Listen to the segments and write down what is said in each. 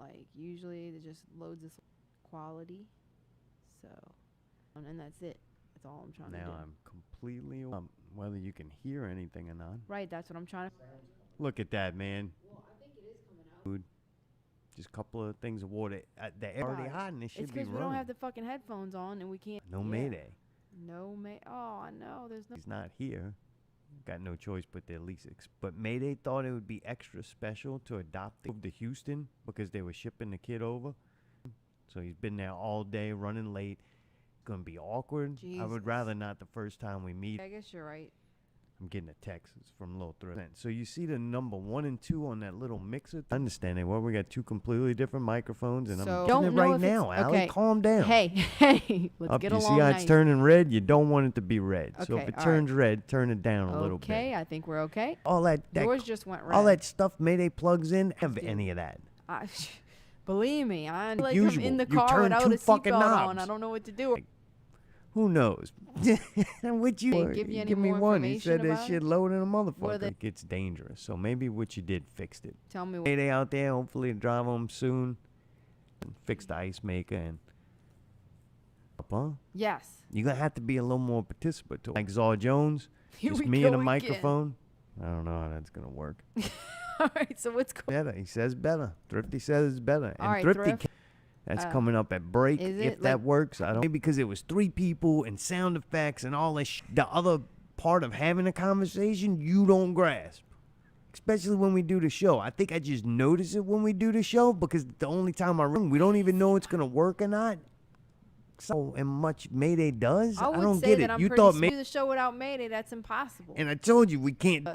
Like, usually it just loads this quality. So, and that's it. That's all I'm trying to do. Now I'm completely whether you can hear anything or not. Right, that's what I'm trying to. Look at that, man. Well, I think it is coming out. Dude, just a couple of things of water. The air already hot and it should It's be because running. we don't have the fucking headphones on and we can't. No Mayday. No Oh, I know. There's no. He's not here. Got no choice but to at least. But Mayday thought it would be extra special to adopt the to Houston because they were shipping the kid over. So he's been there all day, running late. Gonna be awkward. Jesus. I would rather not the first time we meet. I guess you're right. I'm getting a text. It's from Lil Thrifty. So you see the number 1 and 2 on that little mixer? I understand it. Well, we got 2 completely different microphones, and So I'm don't doing it know right if it's- now. Allie, okay. calm down. Hey, let's Up, get you along see how nice. it's turning red? You don't want it to be red. So Okay, if it all turns red, turn it down a little bit. Okay, I think we're okay. All that Yours just went red. all that stuff Mayday plugs in, have Dude. any of that. Believe me, I like Usual. I'm in the You car turn without 2 a fucking seatbelt on. knobs. I don't know what to do. Who knows? What you They give you any give me more one. He information said that about shit it? loading a What are motherfucker. they- It gets dangerous. So maybe what you did fixed it. Tell me what. Mayday out there, hopefully drive home soon and fix the ice maker and huh? Yes. You're gonna have to be a little more participatory. Like Zaw Jones, Here just we me go and a again. microphone. I don't know how that's gonna work. All right. So what's going? Better. He says better. Thrifty says it's better. All And right, Thrifty Thrift. that's coming up at break. is If it? that Like- works, I don't. Maybe because it was 3 people and sound effects and all that. The other part of having a conversation, you don't grasp. Especially when we do the show. I think I just notice it when we do the show because the only time I ring, we don't even know it's gonna work or not. So and much Mayday does. I would don't say get that it. I'm You pretty thought do the show without Mayday. That's impossible. and I told you we can't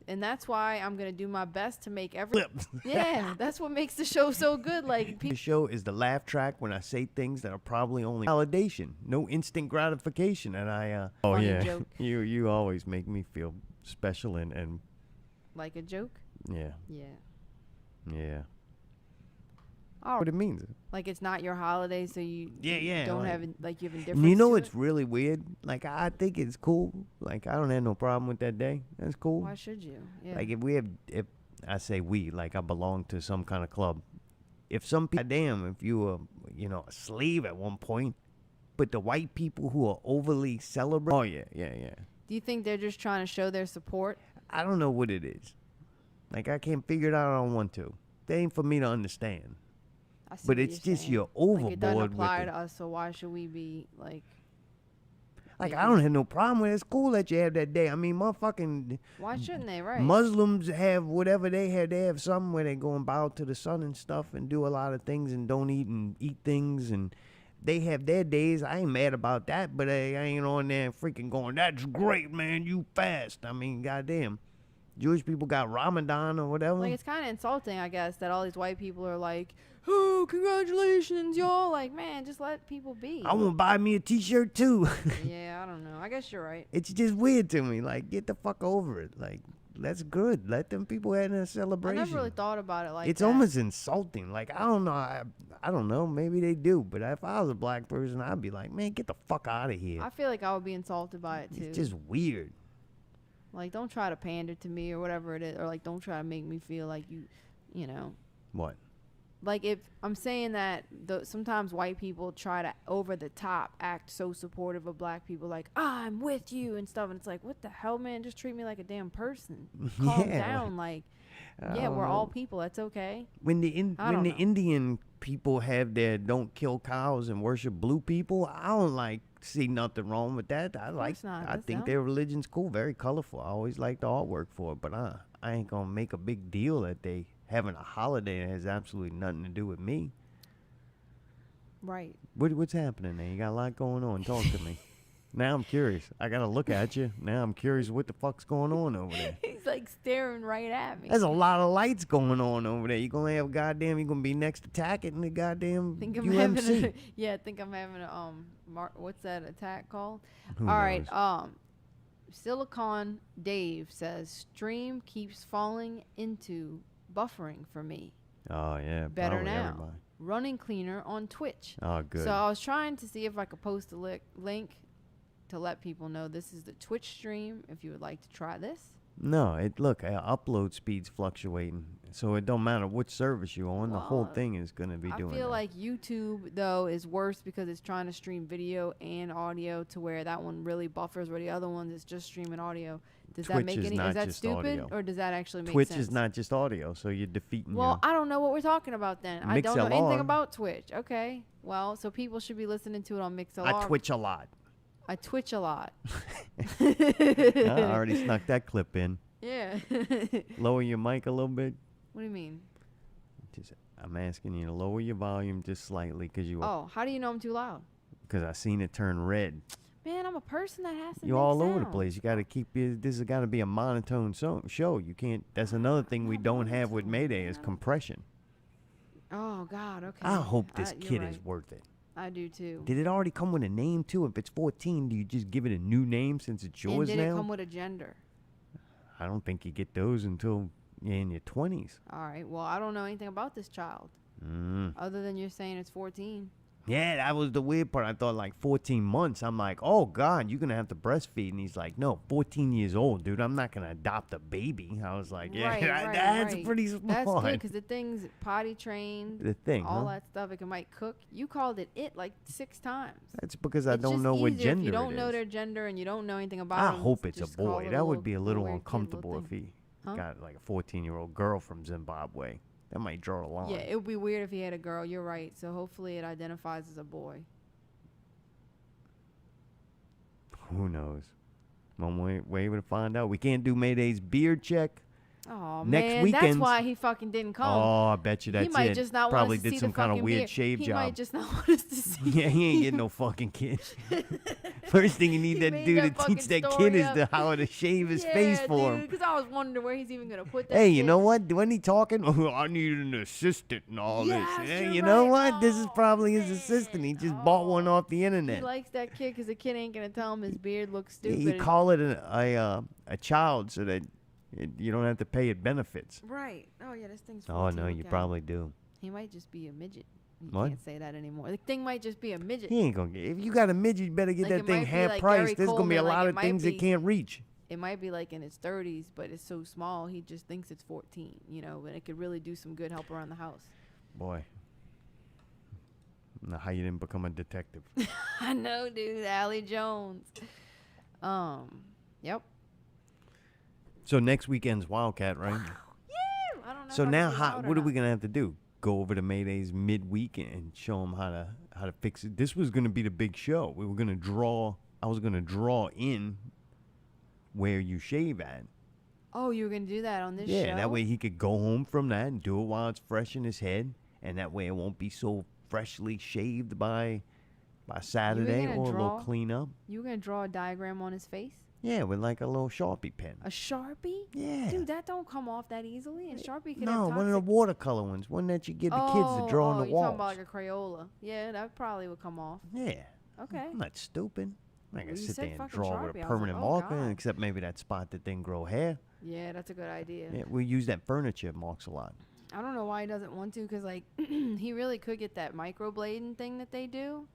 And that's why I'm gonna do my best to make every. flip. Yeah, that's what makes the show so good. Like The people. show is the laugh track when I say things that are probably only validation, no instant gratification, and I. Oh Funny yeah, joke. you always make me feel special and Like a joke. yeah. Yeah. What Oh, it means. like it's not your holiday, so you Yeah, don't like- have like you have And indifference. you know to what's it? really weird? Like I think it's cool. Like I don't have no problem with that day. That's cool. Why should you? Yeah. Like if I say we, like I belong to some kind of club. If some people, damn, if you were, a slave at one point, but the white people who are overly celebrate. Oh yeah. Do you think they're just trying to show their support? I don't know what it is. Like I can't figure it out. I don't want to. That ain't for me to understand. I see But what it's you're just saying. you're Like it doesn't overboard apply with it. to us, so why should we be like? Like I making- don't have no problem with it. It's cool that you have that day. I mean, motherfucking Why shouldn't they? Right. Muslims have whatever they have. They have something where they go and bow to the sun and stuff and do a lot of things and don't eat things and they have their days. I ain't mad about that, but I ain't on there freaking going, that's great, man, you fast. I mean, goddamn. Jewish people got Ramadan or whatever. Like it's kind of insulting, I guess, that all these white people are like, "Oh, congratulations, y'all!" Like, man, just let people be. I want to buy me a t-shirt too. Yeah, I don't know. I guess you're right. It's just weird to me. Like, get the fuck over it. Like, that's good. Let them people have a I celebration. never really thought about it like It's that. almost insulting. Like, I don't know. I don't know. Maybe they do. But if I was a black person, I'd be like, man, get the fuck out of here. I feel like I would be insulted by it too. It's just weird. Like, don't try to pander to me or whatever it is, or like, don't try to make me feel like you know. What? Like, if I'm saying that sometimes white people try to over the top act so supportive of black people, like, I'm with you and stuff, and it's like, what the hell, man? Just treat me like a damn person. Calm Yeah, down, like, I yeah, don't we're all know. people. That's okay. When the I don't know. Indian people have their don't kill cows and worship blue people, I don't like see nothing wrong with that. I not. I That's think them. their religion's cool, very colorful. I always like the artwork for it, but I ain't gonna make a big deal that they having a holiday that has absolutely nothing to do with me. Right. What's happening there? You got a lot going on. Talk to me. Now I'm curious. I gotta look at you. Now I'm curious what the fuck's going on over there. He's like staring right at me. There's a lot of lights going on over there. You're gonna have you're gonna be next to Tackett and the goddamn Think I'm UMC. having I think I'm having a what's that attack called? Who All right, knows? Silicon Dave says stream keeps falling into buffering for me. Oh yeah, Better probably now. everybody. Running cleaner on Twitch. Oh good. So I was trying to see if I could post a link to let people know this is the Twitch stream if you would like to try this. No, upload speed's fluctuating, so it don't matter which service you're on. The whole Well, thing is gonna be doing I feel that. like YouTube though is worse because it's trying to stream video and audio to where that one really buffers, where the other one is just streaming audio. Does that Twitch make is any? not Is that just stupid, audio. or does that actually make Twitch sense? is not just audio, so you're defeating Well, I don't know what we're talking about then. I don't know anything MixLR. about Twitch. Okay, well, so people should be listening to it on MixLR. I Twitch a lot. I Twitch a lot. I already snuck that clip in. Yeah. Lower your mic a little bit. What do you mean? I'm asking you to lower your volume just slightly Oh, how do you know I'm too loud? because I seen it turn red. Man, I'm a person that has to. You're make all over the sound. place. You got to keep your. This has got to be a monotone show. You can't. That's another thing we don't have with Mayday is compression. Oh God. Okay. I hope this you're kid right. is worth it. I do too. Did it already come with a name too? If it's 14, do you just give it a new name since it's yours and did now? it come with a gender? I don't think you get those until you're in your 20s. All right. Well, I don't know anything about this child other than you're saying it's 14. Yeah, that was the weird part. I thought like 14 months. I'm like, oh God, you're gonna have to breastfeed. And he's like, no, 14 years old, dude. I'm not gonna adopt a baby. I was like, yeah, that's pretty smart. That's good because the thing's potty trained. The thing, all huh? that stuff. It can might cook. You called it like 6 times. That's because I It's don't just know what easier gender if you don't it know is. their gender and you don't know anything about I them. hope it's a just call boy. it That would be a little weird kid uncomfortable if thing. he got like a 14-year-old girl from Zimbabwe. That might draw a line. Yeah, it would be weird if he had a girl. You're right. So hopefully it identifies as a boy. Who knows? One way to find out. We can't do Mayday's beard check. Oh Next man, weekend's- that's why he fucking didn't come. Oh, I bet you that's he might it. just not Probably want us to did see some the kind of fucking weird beard. shave he job. might just not want us to see. Yeah, he ain't getting no fucking kid. First thing you need He that made dude that to teach fucking that story kid is up. how to shave his Yeah, face for him. Because I was wondering where he's even gonna put that. Hey, you shit. know what? When he talking, oh, I need an assistant and all Yes, this. Hey, you're you know right. what? This is Oh, probably his man. assistant. He just bought one off the He internet. likes that kid because the kid ain't gonna tell him his beard looks You stupid. call it a child so that you don't have to pay it benefits. Right. Oh yeah, this thing's. Oh 14, no, you look at probably him. do. He might just be a midget. You What? can't say that anymore. The thing might just be a midget. He ain't gonna get. If you got a midget, you better get Like, that it thing might be half like price. Gary There's gonna be a Coleman, like, lot it of might things it be- can't reach. It might be like in his 30s, but it's so small he just thinks it's 14. You know, and it could really do some good help around the house. Boy. Now, how you didn't become a detective? I know, dude. Allie Jones. Yep. So next weekend's Wildkat, right? Yeah. I don't know. So if I now, can be how? loud or What are we not. gonna have to do? Go over to Mayday's midweek and show them how to fix it. This was gonna be the big show. We were gonna draw. I was gonna draw in where you shave at. Oh, you were gonna do that on this show? Yeah, that way he could go home from that and do it while it's fresh in his head, and that way it won't be so freshly shaved by Saturday gonna or a little draw? cleanup. You were gonna draw a diagram on his face? Yeah, with like a little Sharpie pen. A Sharpie? Yeah. Dude, that don't come off that easily. And Sharpie can No, have one of the toxic- watercolor ones, one that you give the kids to draw on the you're walls. talking about like a Crayola. Yeah, that probably would come off. Yeah. Okay. I'm not stupid. I'm not Well, gonna you sit said there and fucking draw with Sharpie. I a was like, permanent oh, marker, God. except maybe that spot that didn't grow hair. Yeah, that's a good idea. Yeah, we use that furniture marks a lot. I don't know why he doesn't want to, because like he really could get that microblading thing that they do.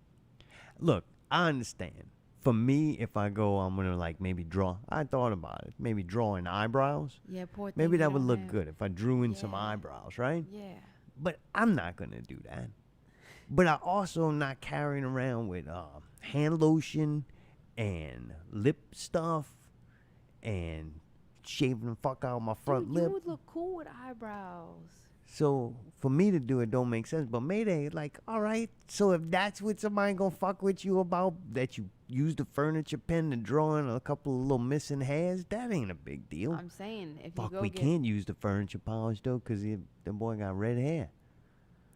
Look, I understand. For me, if I go, I'm gonna like maybe draw. I thought about it. Maybe draw in eyebrows. Yeah, poor thing. Maybe he that would don't look have- good if I drew in some Yeah. eyebrows, right? Yeah. But I'm not gonna do that. But I also am not carrying around with hand lotion and lip stuff and shaving the fuck out my front Dude, lip. you would look cool with eyebrows. So for me to do it don't make sense. But Mayday, like, all right. So if that's what somebody gonna fuck with you about, that you use the furniture pen to draw in a couple of little missing hairs, that ain't a big deal. I'm saying if Fuck, you go we get can't use the furniture polish though, cause the boy got red hair.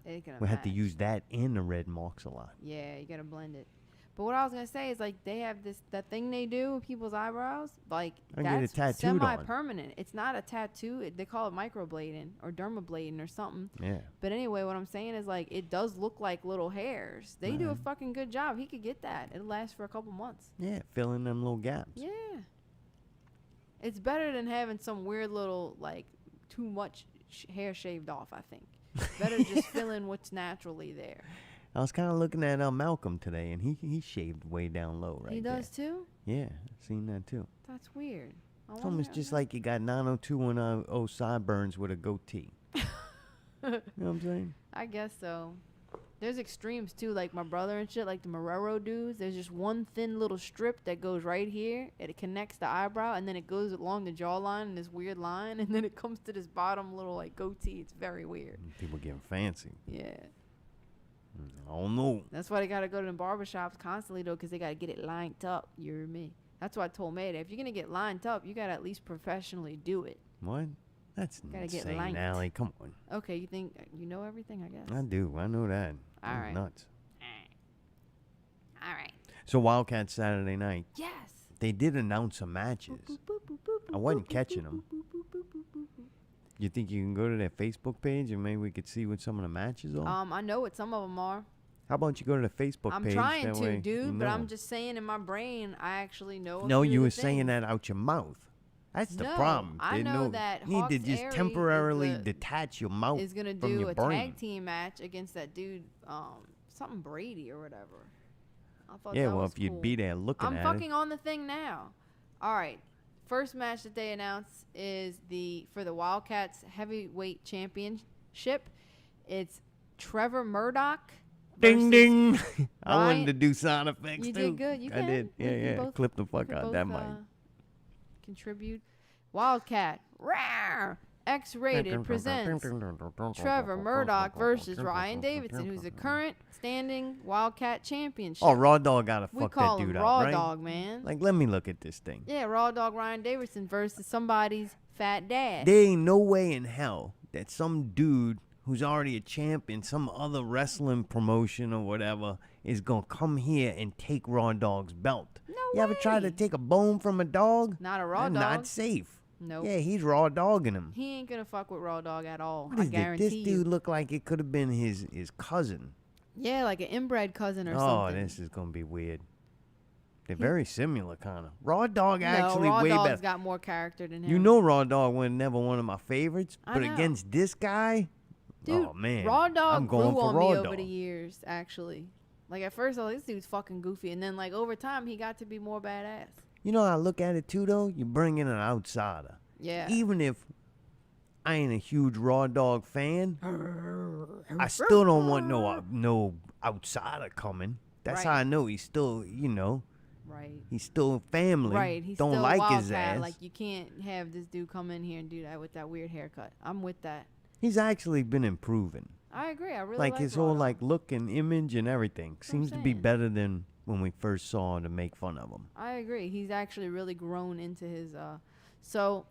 it gonna We have to match. use that in the red marks a lot. Yeah, you gotta blend it. But what I was gonna say is like they have that thing they do with people's eyebrows, like I get it that's tattooed on. semi-permanent. It's not a tattoo. They call it microblading or dermablading or something. Yeah. But anyway, what I'm saying is like it does look like little hairs. They do a fucking good job. He could get that. It'll last for a couple months. Yeah, fill in them little gaps. Yeah. It's better than having some weird little like too much hair shaved off. I think better just fill in what's naturally there. I was kind of looking at Malcolm today, and he shaved way down low right He there. does too. Yeah, seen that too. That's weird. It's almost just like you got 90210 sideburns with a goatee. You know what I'm saying? I guess so. There's extremes too, like my brother and shit, like the Marrero dudes. There's just one thin little strip that goes right here, and it connects the eyebrow, and then it goes along the jawline in this weird line, and then it comes to this bottom little like goatee. It's very weird. People getting fancy. Yeah. I don't know. That's why they gotta go to the barbershops constantly though, because they gotta get it lined up. You hear me? That's why I told Mayday, if you're gonna get lined up, you gotta at least professionally do it. What? That's Gotta get insane, linked. Allie. Come on. Okay, you think you know everything? I guess. I do. I know that. All You're right. Nuts. All right. So Wildkat Saturday night, Yes. they did announce some matches. I wasn't catching them. You think you can go to their Facebook page and maybe we could see what some of the matches are? I know what some of them are. How about you go to the Facebook I'm page? trying that to, way dude, you but know. I'm just saying in my brain, I actually know. No, a few you of were the saying things. that out your mouth. That's the No, problem. I They know that you need to Hawks just Airy temporarily is the- detach your mouth Is gonna from do your a brain. tag team match against that dude, something Brady or whatever. I thought Yeah, that well, was if you'd cool. be there looking I'm at fucking on the thing now. All right. First match that they announced is for the Wildcats heavyweight championship. It's Trevor Murdoch. it. Ding, versus ding. I wanted Ryan- to do sound effects You too. did good. You I can. did. We Yeah, can yeah. both- Clip the fuck could out both, that mic. Contribute. Wildkat X-rated presents Trevor Murdoch versus Ryan Davidson, who's the current standing Wildcat championship. Oh, Raw Dog gotta we fuck call that him dude Raw out, right? Dog, man. Like, let me look at this thing. Yeah, Raw Dog Ryan Davidson versus somebody's fat dad. There ain't no way in hell that some dude who's already a champ in some other wrestling promotion or whatever is gonna come here and take Raw Dog's belt. No You ever try to way. take a bone from a dog? Not a Raw That's Dog. not safe. Nope. Yeah, he's Raw Dogging him. He ain't gonna fuck with Raw Dog at all. What I is it? guarantee This you. dude looked like it could have been his cousin. Yeah, like an inbred cousin or Oh, something. this is gonna be weird. They're very similar, kind of. Raw Dog actually no, Raw way Dog's better. got more character than him. You know, Raw Dog was never one of my favorites, I but know. against this guy, Dude, oh man, Raw Dog I'm going grew for on Raw me Dog. over the years, actually. Like, at first, I was like, this dude's fucking goofy. And then, like, over time, he got to be more badass. You know how I look at it, too, though? You bring in an outsider. Yeah. Even if I ain't a huge Raw Dog fan, I still don't want no outsider coming. That's how Right. I know he's still, Right. he's still family. Right. He's don't still like Wildcat. his ass. Like, you can't have this dude come in here and do that with that weird haircut. I'm with that. He's actually been improving. I agree. I really Like like his Raw whole Dog. look and image and everything That's what I'm seems to be saying. better than when we first saw him to make fun of him. I agree. He's actually really grown into his so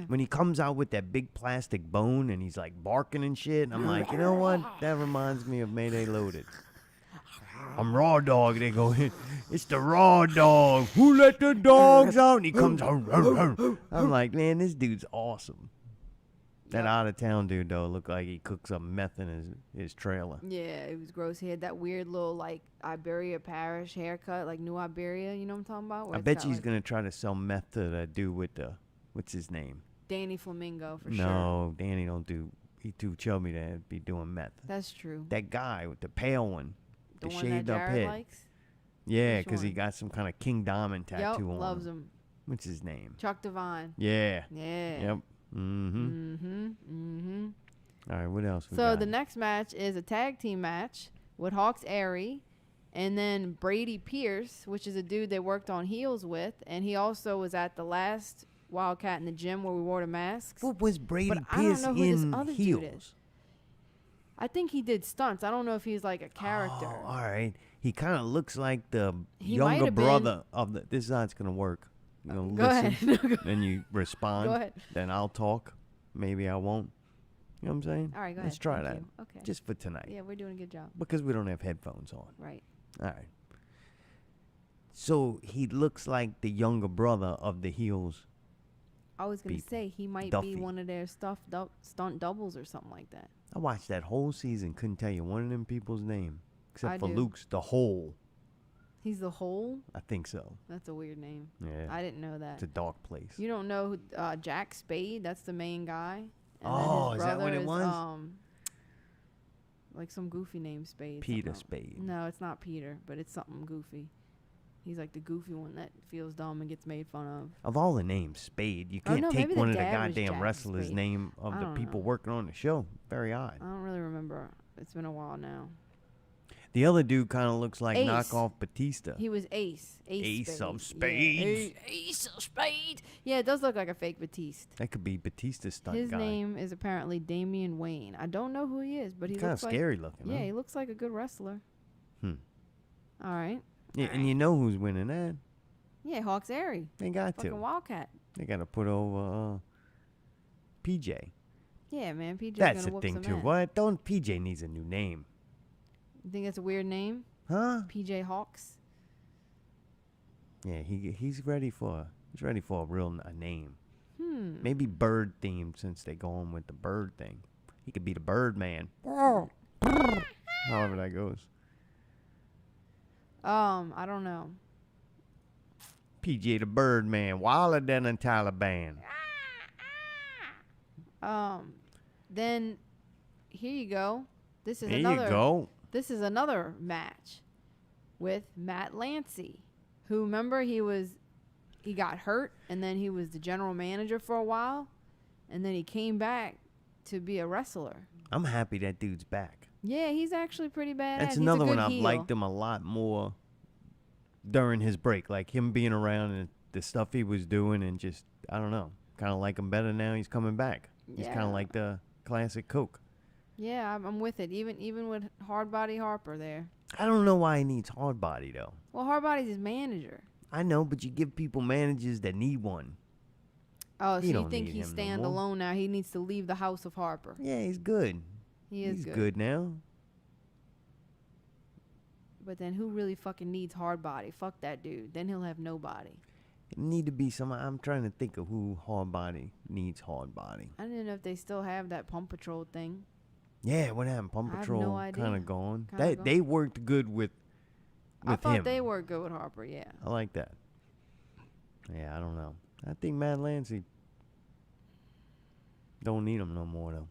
When he comes out with that big plastic bone and he's like barking and shit, and I'm like, you know what? That reminds me of Mayday Loaded. I'm Raw Dog. They go, it's the Raw Dog. Who let the dogs out? And he comes out. I'm like, man, this dude's awesome. That Yep. out of town dude though looked like he cooked some meth in his trailer. yeah, it was gross. He had that weird little like Iberia Parish haircut, like New Iberia, you know what I'm talking about? Where I it's bet got, you he's like, gonna try to sell meth to that dude with the what's his name? Danny Flamingo for sure. No, Danny don't do. He too chubby to be doing meth. That's true. That guy with the pale one, The the one that shaved up Jared head. likes. Yeah, Which because he one? got some kind of King Diamond tattoo Yep, on loves him. him. What's his name? Chuck Divine. Yeah. Yeah. Yep. Mm-hmm. Mm-hmm. Mm-hmm. All right, what else we So got? the next match is a tag team match with Hawks Airy and then Brady Pierce, which is a dude they worked on heels with, and he also was at the last Wildcat in the gym where we wore the masks. What was Brady But I don't Pierce know who this in other dude heels? is. I think he did stunts. I don't know if he's like a character. Oh, all right. He kind of looks like the He might younger have been. brother of the. This is how it's gonna work. You know, Go listen, ahead. Go then you respond. Go ahead. Then I'll talk. Maybe I won't. You know what I'm saying? All right, go Let's ahead. try Thank that. you. Okay. Just for tonight. Yeah, we're doing a good job. Because we don't have headphones on. Right. All right. So he looks like the younger brother of the heels. I was going to People. say he might Duffy. be one of their stunt doubles or something like that. I watched that whole season. Couldn't tell you one of them people's name. Except I for do. Luke's, the whole. He's the Hole? I think so. That's a weird name. Yeah. I didn't know that. It's a dark place. You don't know who, Jack Spade? That's the main guy. And Oh, then his is that what brother it was? Like some goofy name Spade. Peter something. Spade. No, it's not Peter, but it's something goofy. He's like the goofy one that feels dumb and gets made fun of. Of all the names, Spade, you Oh, can't no, take maybe the one of the dad was goddamn Jack wrestlers' Spade. name of I the don't people know. working on the show. Very odd. I don't really remember. It's been a while now. The other dude kind of looks like Ace. knockoff Batista. He was Ace. Ace of Spades. Spades. Yeah. Ace of Spades. Yeah, it does look like a fake Batiste. That could be Batista's stunt His guy. name is apparently Damian Wayne. I don't know who he is, but he Kind of looks like scary looking. yeah, huh? he looks like a good wrestler. Hmm. All right. Yeah, and you know who's winning that? Yeah, Hawks Airy. They got Fucking to. Wildkat. They got to put over PJ. Yeah, man. PJ's That's gonna the whoop thing some too. ass. What? Don't PJ needs a new name, You think that's a weird name? huh? PJ Hawks. Yeah, he's ready for a real name. Hmm. Maybe bird themed since they going with the bird thing. He could be the Bird Man. However that goes. I don't know. PJ the Bird Man, wilder than a Taliban. Then here you go. This is There another. you go. This is another match with Matt Lancey, who remember he got hurt and then he was the general manager for a while, and then he came back to be a wrestler. I'm happy that dude's back. Yeah, he's actually pretty badass. That's He's a another good one I've heel. liked him a lot more during his break. Like him being around and the stuff he was doing, and just, I don't know, kind of like him better now he's coming back. He's kind Yeah. of like the classic Coke. Yeah, I'm with it. Even with Hardbody Harper there. I don't know why he needs hard body though. Well, Hardbody's his manager. I know, but you give people managers that need one. Oh, so You you don't think need he's him no stand more. alone now? He needs to leave the house of Harper. Yeah, he's good. He is He's good. good now. But then who really fucking needs Hardbody? Fuck that dude. Then he'll have nobody. It need to be some. I'm trying to think of who hard body needs hard body. I don't know if they still have that Pump Patrol thing. Yeah, what happened? Pump I have Patrol no idea. kind of gone. Kinda They gone. worked good with I thought him. they were good with Harper, yeah. I like that. Yeah, I don't know. I think Matt Lancey don't need him no more though.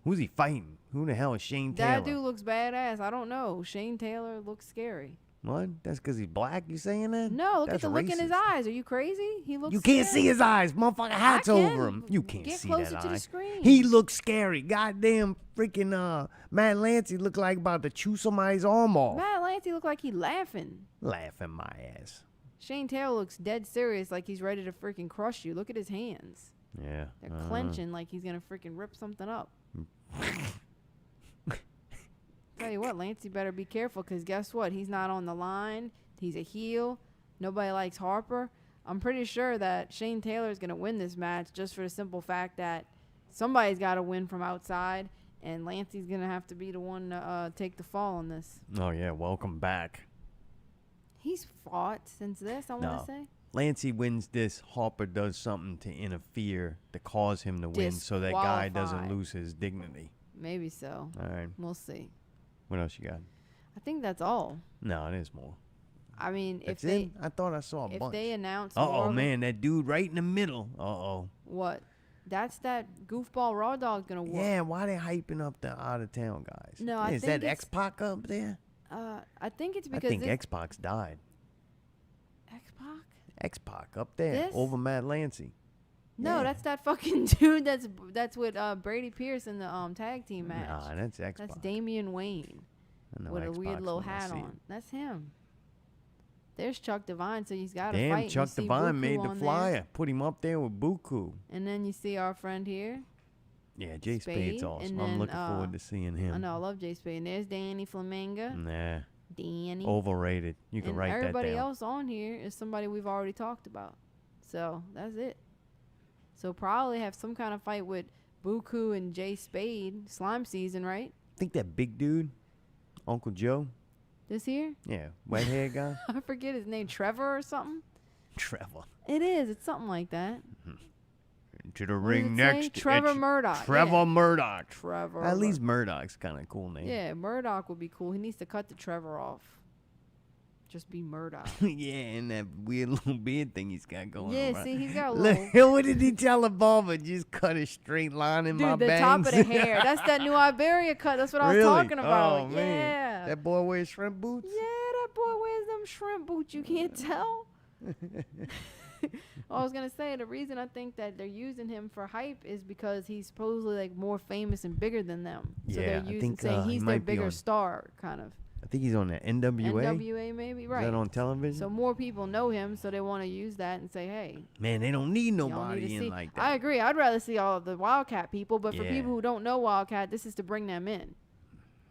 Who's he fighting? Who the hell is Shane Taylor? That dude looks badass. I don't know. Shane Taylor looks scary. What? That's because he's black? You saying that? No, look That's at the look in his racist. eyes. Are you crazy? He looks You can't scary. see his eyes. Motherfucker, hat's I can. over him. You can't Get see closer that to eye. the screen. He looks scary. Goddamn freaking Matt Lancey looked like about to chew somebody's arm off. Matt Lancey looked like he laughing. Laughing my ass. Shane Taylor looks dead serious, like he's ready to freaking crush you. Look at his hands. Yeah. They're clenching like he's gonna freaking rip something up. Tell you what, Lancey better be careful, because guess what? He's not on the line. He's a heel. Nobody likes Harper. I'm pretty sure that Shane Taylor is going to win this match just for the simple fact that somebody's got to win from outside, and Lancey's going to have to be the one to take the fall on this. Oh, yeah. Welcome back. He's fought since this, I want No. to say. Lancey wins this. Harper does something to interfere to cause him to win so that guy doesn't Disqualified. lose his dignity. Maybe so. All right. We'll see. What else you got? I think that's all. No, it is more. I mean, That's if they it? I thought I saw a if bunch. they announce more Uh-oh, of man. That dude right in the middle. Uh-oh. what? That's that goofball Raw Dog going to whoop. Yeah, why they hyping up the out-of-town guys? No, I Is think that it's- X-Pac up there? I think it's I because think this X-Pac's died. X-Pac? X-Pac up there This? over Matt Lancey. No, Yeah. that's that fucking dude that's with Brady Pierce in the tag team match. Nah, that's X-Pac. That's Damian Wayne I know with a weird X-Pac's little when I hat see on. him. That's him. There's Chuck Devine, so he's got to Damn, fight. Chuck You see Devine Buku made the on there. flyer. Put him up there with Buku. And then you see our friend here. Yeah, Jay Spade, Spade's awesome. and I'm then, looking forward to seeing him. I know, I love Jay Spade. And there's Danny Flaminga. Nah, Danny. overrated. You can and write that everybody down. else on here is somebody we've already talked about. So that's it. So probably have some kind of fight with Buku and Jay Spade. Slime season, right? Think that big dude, Uncle Joe? This here? Yeah, wet hair guy? I forget his name. Trevor or something? Trevor. It is. It's something like that. To the What ring does it say? next. Trevor it's Murdoch. Trevor Yeah. Murdoch. Trevor. At least Murdoch's kind of a cool name. Yeah, Murdoch would be cool. He needs to cut the Trevor off. Just be Murdoch. Yeah, and that weird little beard thing he's got going Yeah, on. see, he's got a Look, little. what did he tell the barber? Just cut a straight line in my Dude, the bangs. top of the hair. That's that new Iberia cut. That's what I was Really? talking about. Oh, man. Yeah. That boy wears shrimp boots? Yeah, that boy wears size them shrimp boots? You can't tell. I was gonna say the reason I think that they're using him for hype is because he's supposedly like more famous and bigger than them. So Yeah, they're I using think, saying he he's their might be bigger on- star, kind of. I think he's on the NWA. NWA maybe, Is right? that on television? So more people know him, so they want to use that and say, hey, Man, they don't need y'all need nobody to in see. like that. I agree. I'd rather see all of the Wildcat people, but for Yeah. people who don't know Wildcat, this is to bring them in.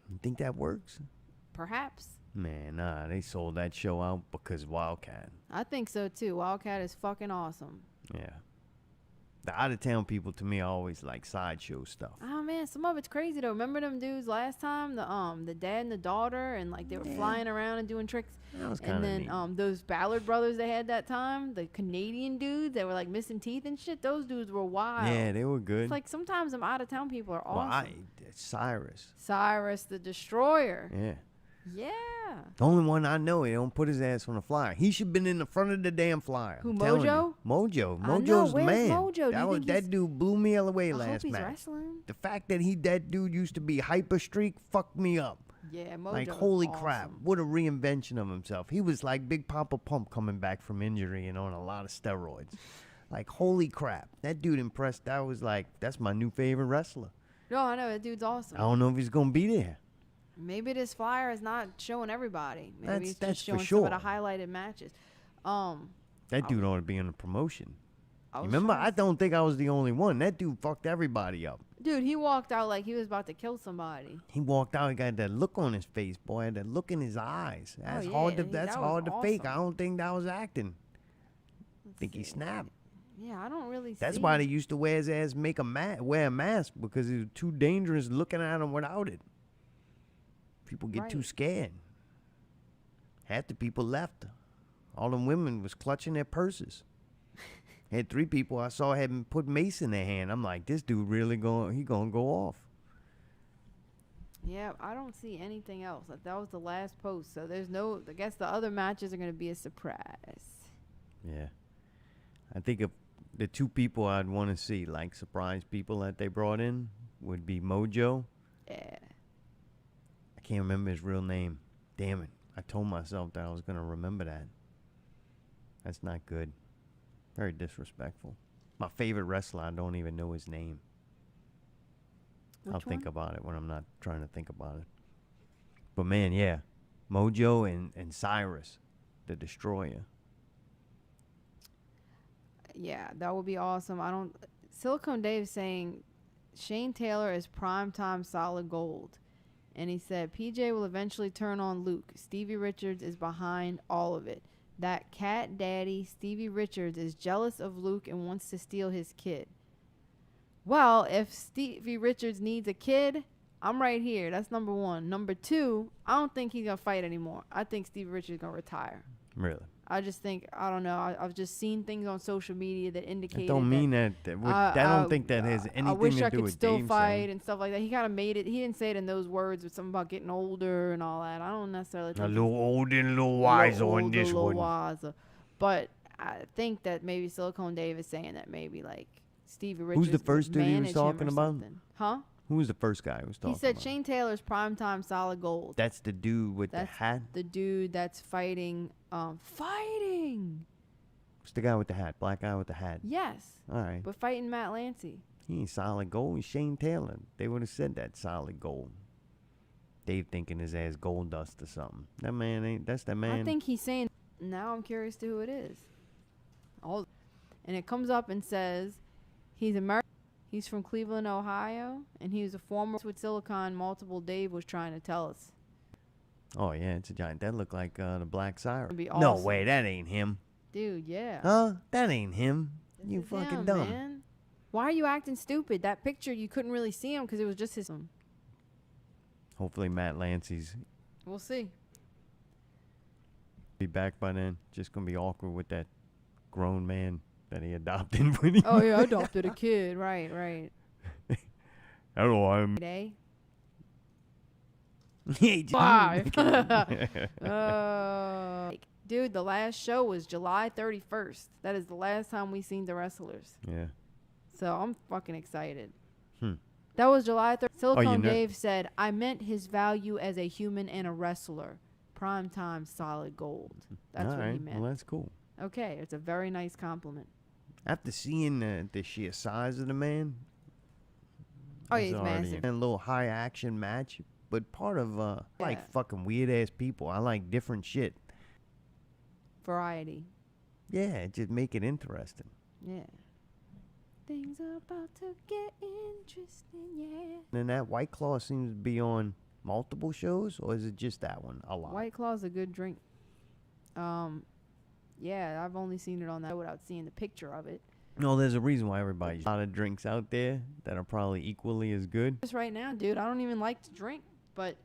You think that works? Perhaps. Man, nah, they sold that show out because Wildcat. I think so too. Wildcat is fucking awesome. Yeah. The out of town people to me always like sideshow stuff. Oh man, some of it's crazy though. Remember them dudes last time? The dad and the daughter, and like they were Yeah. flying around and doing tricks. That was And kind of then neat. those Ballard brothers they had that time, the Canadian dudes that were like missing teeth and shit. Those dudes were wild. Yeah, they were good. It's like sometimes them out of town people are well, awesome. Cyrus. Cyrus the Destroyer. Yeah. Yeah. The only one I know, he don't put his ass on the flyer. He should been in the front of the damn flyer. Who, I'm telling Mojo? you. Mojo. I know, Mojo's the where's man. Mojo? Do That, you was, think that he's- dude blew me away I hope last he's match. wrestling. The fact that that dude used to be Hyper Streak fucked me up. Yeah, Mojo. Like, holy crap. What a reinvention of himself. He was like Big Papa Pump coming back from injury and on a lot of steroids. Like, holy crap. That dude impressed. That was like, that's my new favorite wrestler. No, I know that dude's awesome. I don't know if he's going to be there. Maybe this flyer is not showing everybody. Maybe That's- it's that's just for showing some of the sure. highlighted matches. That dude ought to be in the promotion. I was Remember, trying I to- don't think I was the only one. That dude fucked everybody up. Dude, he walked out like he was about to kill somebody. He walked out. He got that look on his face, boy. That look in his eyes. That's hard to. yeah, That's that was hard to fake. I awesome. don't think that was acting. Let's Think he see. snapped. Yeah, I don't really That's see. why they used to wear his ass, wear a mask because it was too dangerous looking at him without it. People get too Right. scared. Half the people left. All them women was clutching their purses. Had 3 people I saw had put mace in their hand. I'm like, this dude really gonna go off. Yeah, I don't see anything else. That was the last post. So there's no. I guess the other matches are going to be a surprise. Yeah. I think if the 2 people I'd want to see, like surprise people that they brought in, would be Mojo. Yeah. I can't remember his real name. Damn it. I told myself that I was going to remember that. That's not good. Very disrespectful. My favorite wrestler, I don't even know his name. I'll Which think one? about it when I'm not trying to think about it. But man, yeah. Mojo and Cyrus, the Destroyer. Yeah, that would be awesome. I don't. Silicone Dave saying Shane Taylor is primetime solid gold. And he said PJ will eventually turn on Luke. Stevie Richards is behind all of it. That cat daddy, Stevie Richards, is jealous of Luke and wants to steal his kid. Well, if Stevie Richards needs a kid, I'm right here. That's number 1. Number 2, I don't think he's going to fight anymore. I think Stevie Richards is going to retire. Really? I just think, I don't know. I've just seen things on social media that I indicate don't mean that. I don't think that has anything I wish to I do could with still Dave fight saying. and stuff like that. He kind of made it. He didn't say it in those words, but something about getting older and all that. I don't necessarily A think little older and a little he's wiser a little on older, this little one. wiser. But I think that maybe Silicone Dave is saying that maybe like Stevie Richards. Who's the first would dude he was manage him or talking about? something. Huh? Who was the first guy who was talking He said about? Shane Taylor's primetime solid gold. That's the dude with That's the hat? the dude that's fighting. Fighting. What's the guy with the hat? Black guy with the hat. Yes, All right. but fighting Matt Lancey. He ain't solid gold. He's Shane Taylor. They would have said that solid gold. Dave thinking his ass gold dust or something. That man ain't. That's the man. I think he's saying. Now I'm curious to who it is. And it comes up and says he's American. He's from Cleveland, Ohio, and he was a former with Silicon. Multiple Dave was trying to tell us. Oh yeah, it's a giant. That looked like the Black Siren. It'd be No awesome. way, that ain't him. Dude, yeah. Huh? That ain't him. This You is fucking him, dumb. Man. Why are you acting stupid? That picture, you couldn't really see him because it was just his. Hopefully Matt Lancey's We'll see. be back by then. Just gonna be awkward with that grown man that he adopted when he. Oh, yeah, I adopted a kid. Right, right. Hello, I'm. Day. Hey, Five. Dude, the last show was July 31st. That is the last time we seen the wrestlers. Yeah. So I'm fucking excited. Hmm. That was July 3rd. Silicone know- Dave said, I meant his value as a human and a wrestler. primetime solid gold. That's All what he right, meant. well, that's cool. Okay, it's a very nice compliment. After seeing the sheer size of the man, Oh, it's yeah, he's already massive. a little high action match. But part of I like Yeah. fucking weird ass people. I like different shit. Variety. Yeah, just make it interesting. Yeah. Things are about to get interesting, yeah. And that White Claw seems to be on multiple shows, or is it just that one a lot? White Claw's a good drink. Yeah, I've only seen it on that without seeing the picture of it. No, there's a reason why everybody's a lot of drinks out there that are probably equally as good. Just right now, dude, I don't even like to drink, but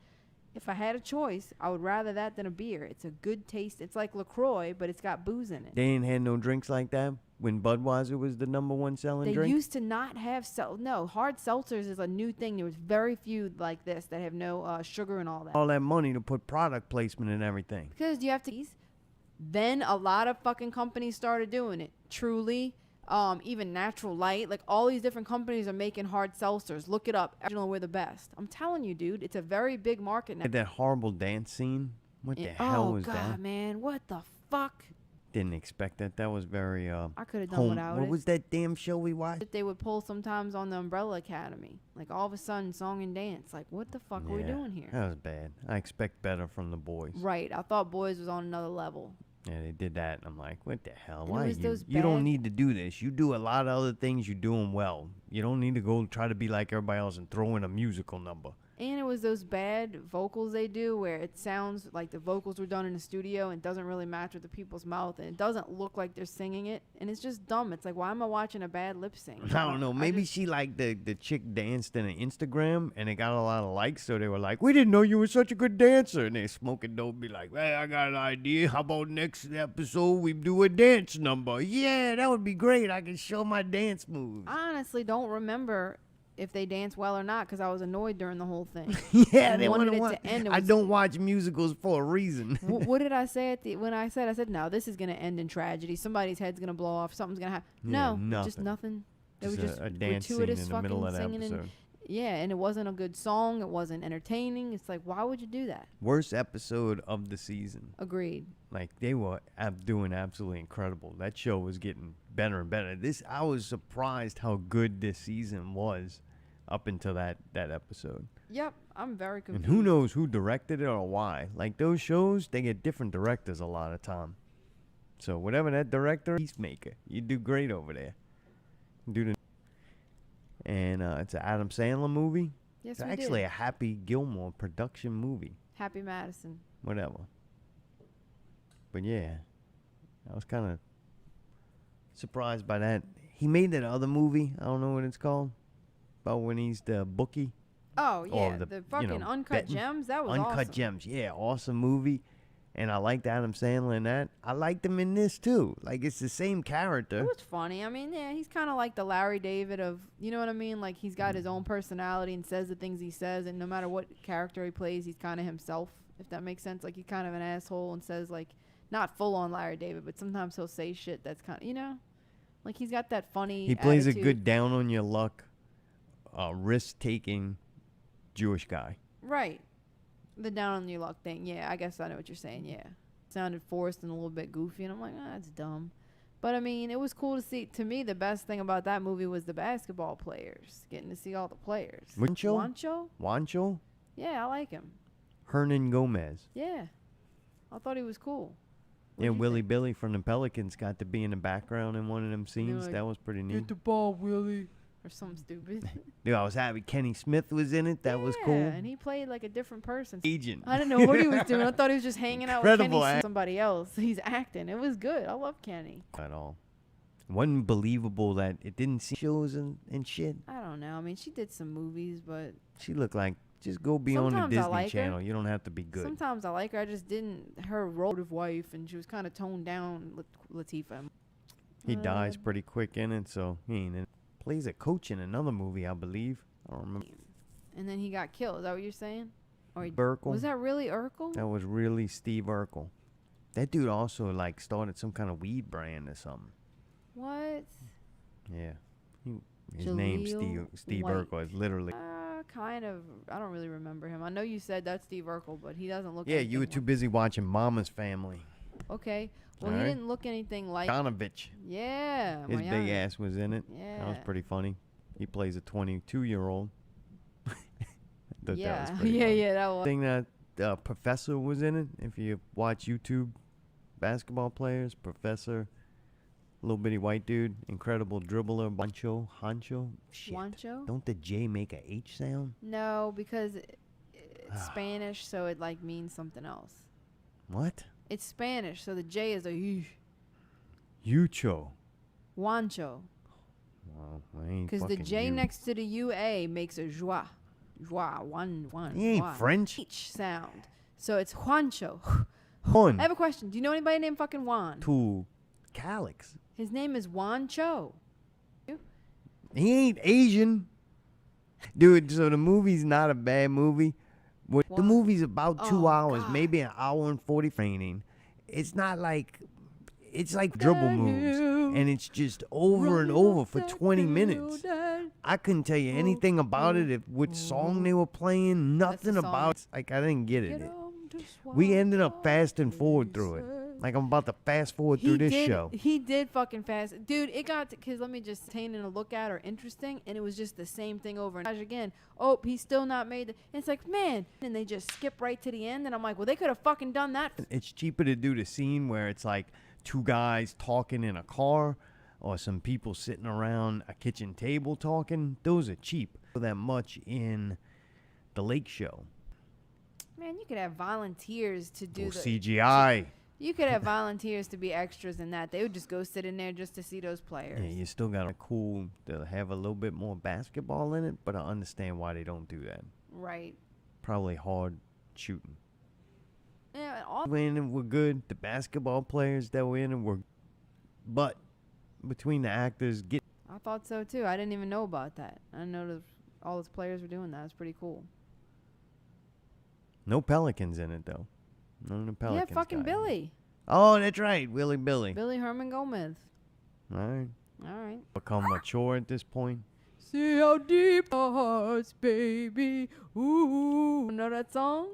if I had a choice, I would rather that than a beer. It's a good taste. It's like LaCroix, but it's got booze in it. They ain't had no drinks like that when Budweiser was the #1 selling They drink. used to not have no hard seltzers is a new thing. There was very few like this that have no sugar and all that. All that money to put product placement and everything. Because you have to. Then a lot of fucking companies started doing it. Truly, even Natural Light, like all these different companies are making hard seltzers. Look it up. Original, we're the best. I'm telling you, dude, it's a very big market now. Had that horrible dance scene. What the hell was God, that? man, what the fuck? Didn't expect that. That was very I could have done without What it. was that damn show we watched? That they would pull sometimes on the Umbrella Academy. Like all of a sudden, song and dance. Like, what the fuck are we doing here? That was bad. I expect better from the boys. Right. I thought Boys was on another level. Yeah, they did that. And I'm like, what the hell? And it Why was those you don't bad- need to do this. You do a lot of other things. You do them well. You don't need to go try to be like everybody else and throw in a musical number. And it was those bad vocals they do where it sounds like the vocals were done in the studio and doesn't really match with the people's mouth and it doesn't look like they're singing it. And it's just dumb. It's like, why am I watching a bad lip sync? I don't know. Maybe she like the chick danced in an Instagram and it got a lot of likes. So they were like, we didn't know you were such a good dancer. And they smoking dope be like, hey, I got an idea. How about next episode we do a dance number? Yeah, that would be great. I can show my dance moves. I honestly don't remember if they dance well or not because I was annoyed during the whole thing. Yeah, And they wanted wanted it want. to end. It I was- don't watch musicals for a reason. What did I say when I said, no, this is going to end in tragedy. Somebody's head's going to blow off. Something's going to happen. Yeah, No, just nothing. nothing. It was just a dance scene gratuitous in the fucking middle of the singing. episode. Yeah, and it wasn't a good song. It wasn't entertaining. It's like, why would you do that? Worst episode of the season. Agreed. Like they were doing absolutely incredible. That show was getting better and better. I was surprised how good this season was up until that episode. Yep, I'm very confused. And who knows who directed it or why. Like those shows, they get different directors a lot of time. So whatever that director, Peacemaker, you do great over there. And it's an Adam Sandler movie. Yes, It's we actually did. a Happy Gilmore production movie. Happy Madison. Whatever. But yeah, I was kind of surprised by that. He made that other movie. I don't know what it's called. About when he's the bookie. Oh, Or yeah, the, the you fucking know, Uncut betting. Gems. That was Uncut awesome. Gems. Yeah, awesome movie. And I liked Adam Sandler in that. I liked him in this too. Like it's the same It character. was funny. I mean, yeah, he's kind of like the Larry David of, you know what I mean? Like he's got his own personality and says the things he says, and no matter what character he plays, he's kind of himself, if that makes sense. Like he's kind of an asshole and says like, not full on Larry David, but sometimes he'll say shit that's kind of, you know, like he's got that funny. He plays attitude. a good down on your luck, risk taking Jewish guy. Right. The down on your luck thing. Yeah, I guess I know what you're saying. Yeah. Sounded forced and a little bit goofy, and I'm like, that's dumb. But I mean, it was cool to see. To me, the best thing about that movie was the basketball players. Getting to see all the players. Juancho? Juancho? Yeah, I like him. Hernan Gomez. Yeah. I thought he was cool. Yeah, Willie Billy from the Pelicans got to be in the background in one of them scenes. like, That was pretty neat. the ball, Willie. Or something stupid. Dude, I was happy. Kenny Smith was in it. That was Yeah, cool. and he played like a different person. Agent. I didn't know what he was doing. I thought he was just hanging out with Incredible Kenny, act. somebody else. He's acting. It was good. I love Kenny. At all. Wasn't believable that it didn't see shows and shit. I don't know. I mean, she did some movies, but She looked like, just go be on the Sometimes I Disney like her. Channel. You don't have to be good. sometimes I like her. I just didn't. Her role of wife, and she was kind of toned down, Latifah. He dies pretty quick in it, so he ain't in it. Plays a coach in another movie, I believe. I don't remember. And then he got killed. Is that what you're saying? Or he, Urkel. was that really Urkel? That was really Steve Urkel. That dude also like started some kind of weed brand or something. What? Yeah. He His name's Jaleel Steve White. Urkel. It's literally. Kind of. I don't really remember him. I know you said that's Steve Urkel, but he doesn't look. Yeah, you were anything too busy watching Mama's Family. Okay. Well, All he right. didn't look anything like. Donovich. Yeah. His big Marjanovic. ass was in it. Yeah. That was pretty funny. He plays a 22-year-old. Yeah. That was pretty Yeah. funny. Yeah. That was. Thing that Professor was in it. If you watch YouTube basketball players, Professor, little bitty white dude, incredible dribbler, Honcho. Shit. Wancho? Don't the J make a H sound? No, because it's Spanish, so it like means something else. What? It's Spanish, so the J is a y. Yucho. Wancho. Well, I ain't Because the fucking J you. next to the UA makes a joie. Joie. One. He ain't joie. French. H sound. So it's Juancho. One. I have a question. Do you know anybody named fucking Juan? To Calix. His name is Juan Cho. He ain't Asian. Dude, so the movie's not a bad movie. The What? movie's about 2 Oh, hours, God. maybe an hour and 40 training. It's not like, it's like dribble moves. And it's just over and over for 20 minutes. I couldn't tell you anything about it, which song they were playing, That's the nothing song. about it. Like, I didn't get it. We ended up fasting forward through it. Like, I'm about to fast forward through this show. He did fucking fast. Dude, it got, because let me just entertain and a look at or interesting, and it was just the same thing over and again. Oh, he's still not made it. And it's like, man. And they just skip right to the end, and I'm like, well, they could have fucking done that. It's cheaper to do the scene where it's like two guys talking in a car or some people sitting around a kitchen table talking. Those are cheap. That much in the Lake Show. Man, you could have volunteers to do Or the CGI. You could have volunteers to be extras in that. They would just go sit in there just to see those players. Yeah, you still got to cool to have a little bit more basketball in it, but I understand why they don't do that. Right. Probably hard shooting. Yeah, all In and were good. The basketball players that were in it were, but between the actors, I thought so too. I didn't even know about that. I didn't know all those players were doing that. It's pretty cool. no Pelicans in it though. None of the Pelicans. Yeah, fucking got in it. Billy. Oh, that's right, Willie Billy. Billy Herman Gomez. All right. All right. Become mature at this point. See how deep our hearts, baby. Ooh. Know that song?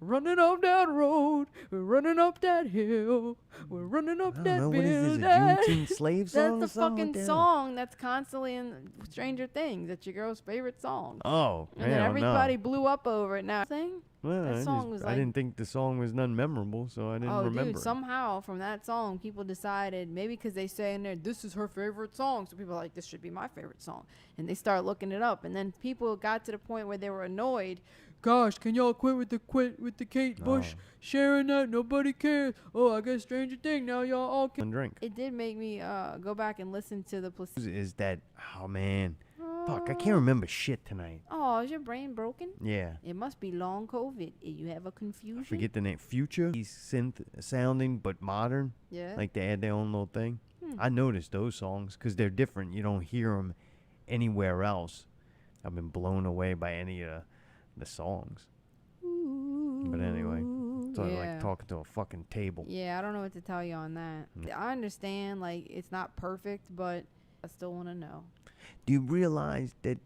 Running up that road, we're running up that hill, we're running up I that don't know, what is this, a building. Juneteenth slave song That's or the something? fucking What the hell? song that's constantly in Stranger Things. That's your girl's favorite song. Oh, And then hell everybody no. blew up over it now. Thing? Well, that song was I like- didn't think the song was none memorable, so I didn't Oh, remember dude, it. somehow from that song, people decided, maybe because they say in there, this is her favorite song. So people are like, this should be my favorite song. And they start looking it up. And then people got to the point where they were annoyed. Gosh, can y'all quit with the Kate Bush Oh. sharing that? Nobody cares. Oh, I guess Stranger Thing. Now y'all all can. And drink. It did make me go back and listen to the placebo. Is that, oh man. Fuck, I can't remember shit tonight. Oh, is your brain broken? Yeah. It must be long COVID. You have a confusion. I forget the name. Future? He's synth sounding, but modern. Yeah. Like they had their own little thing. Hmm. I noticed those songs because they're different. You don't hear them anywhere else. I've been blown away by any of the songs. But anyway, it's sort of like talking to a fucking table. Yeah, I don't know what to tell you on that. I understand, like, it's not perfect, but I still want to know. Do you realize that?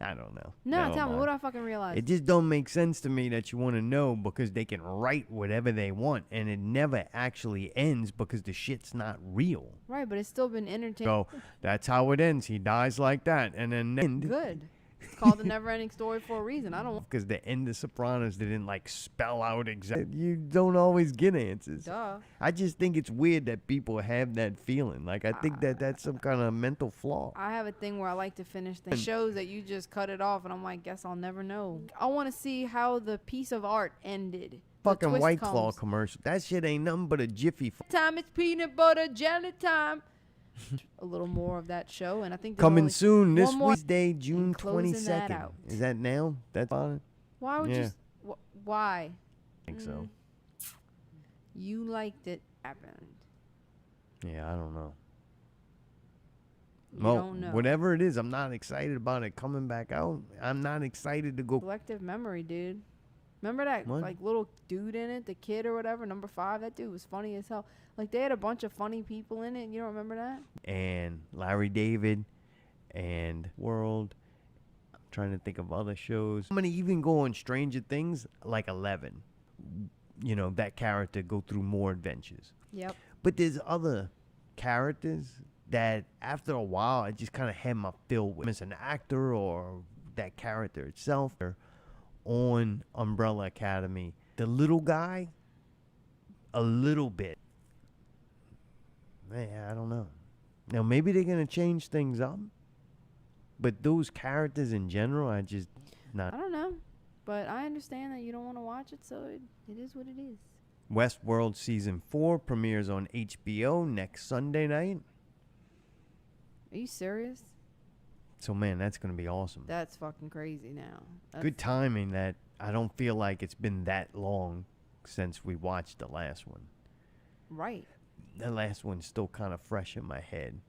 I don't know. No, Never tell me, mind. what do I fucking realize? It just don't make sense to me that you want to know because they can write whatever they want and it never actually ends because the shit's not real. Right, but it's still been entertaining. So that's how it ends. He dies like that, and then Good. It's called the never-ending story for a reason. I don't. because the end of Sopranos they didn't like spell out exactly. You don't always get answers. Duh. I just think it's weird that people have that feeling. Like I think that that's some kind of mental flaw. I have a thing where I like to finish things. Shows that you just cut it off, and I'm like, guess I'll never know. I want to see how the piece of art ended. The Fucking twist White Claw comes. commercial. That shit ain't nothing but a jiffy. Time it's peanut butter jelly time. A little more of that show, and I think there's Coming only soon this one more- Wednesday, June closing that 22nd. out. Is that now? That's on it? Why would Yeah. you? Why? I think so. You liked it happened. Yeah, I don't know. You Well, don't know. whatever it is, I'm not excited about it coming back out. I'm not excited to go. Collective memory, dude. Remember that What? like little dude in it, the kid or whatever, number 5. That dude was funny as hell. Like they had a bunch of funny people in it. You don't remember that? And Larry David and World. I'm trying to think of other shows. I'm gonna even go on Stranger Things, like 11. You know, that character go through more adventures. Yep. But there's other characters that after a while I just kind of had my fill with. As an actor or that character itself. On Umbrella Academy, the little guy, a little bit. Man, I don't know. Now maybe they're gonna change things up, but those characters in general, I just not. I don't know, but I understand that you don't want to watch it, so it is what it is. Westworld season 4 premieres on HBO next Sunday night. Are you serious? So man, that's gonna be awesome. That's fucking crazy now. Good timing that I don't feel like it's been that long since we watched the last one. Right. The last one's still kind of fresh in my head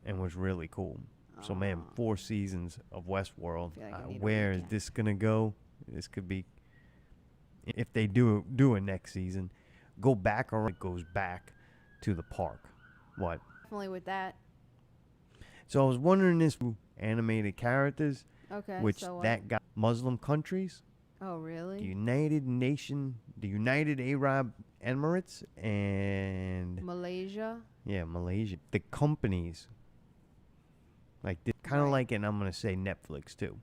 and was really cool. So man, 4 seasons of Westworld. Where is this gonna go? This could be, if they do a next season, go back, or it goes back to the park. What? Definitely with that. So I was wondering this animated characters, Okay. which so that got Muslim countries, Oh really? the United Arab Emirates, and Malaysia. Malaysia. The companies, like kind of Right. like, and I'm gonna say Netflix too.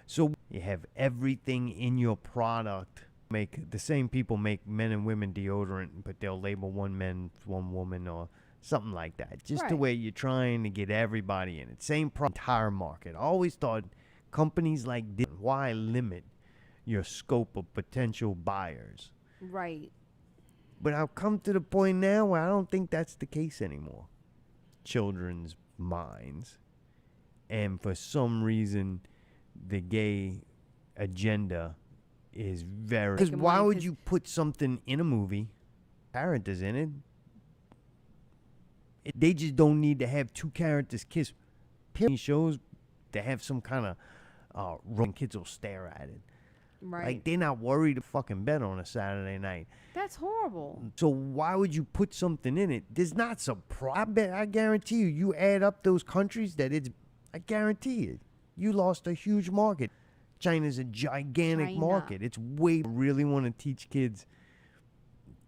So you have everything in your product. Make the same people make men and women deodorant, but they'll label one man, one woman, or something like that. Just the Right. way you're trying to get everybody in it. Same entire market. I always thought companies like this, why limit your scope of potential buyers? Right. But I've come to the point now where I don't think that's the case anymore. Children's minds. And for some reason, the gay agenda is very... Because Making why money would 'cause- you put something in a movie, characters in it? They just don't need to have 2 characters kiss. Shows to have some kind of wrong, kids will stare at it. Right. Like, they're not worried to fucking bed on a Saturday night. That's horrible. So why would you put something in it? There's not some I guarantee you, you add up those countries that it's, I guarantee it, you lost a huge market. China's a gigantic market. It's way, really want to teach kids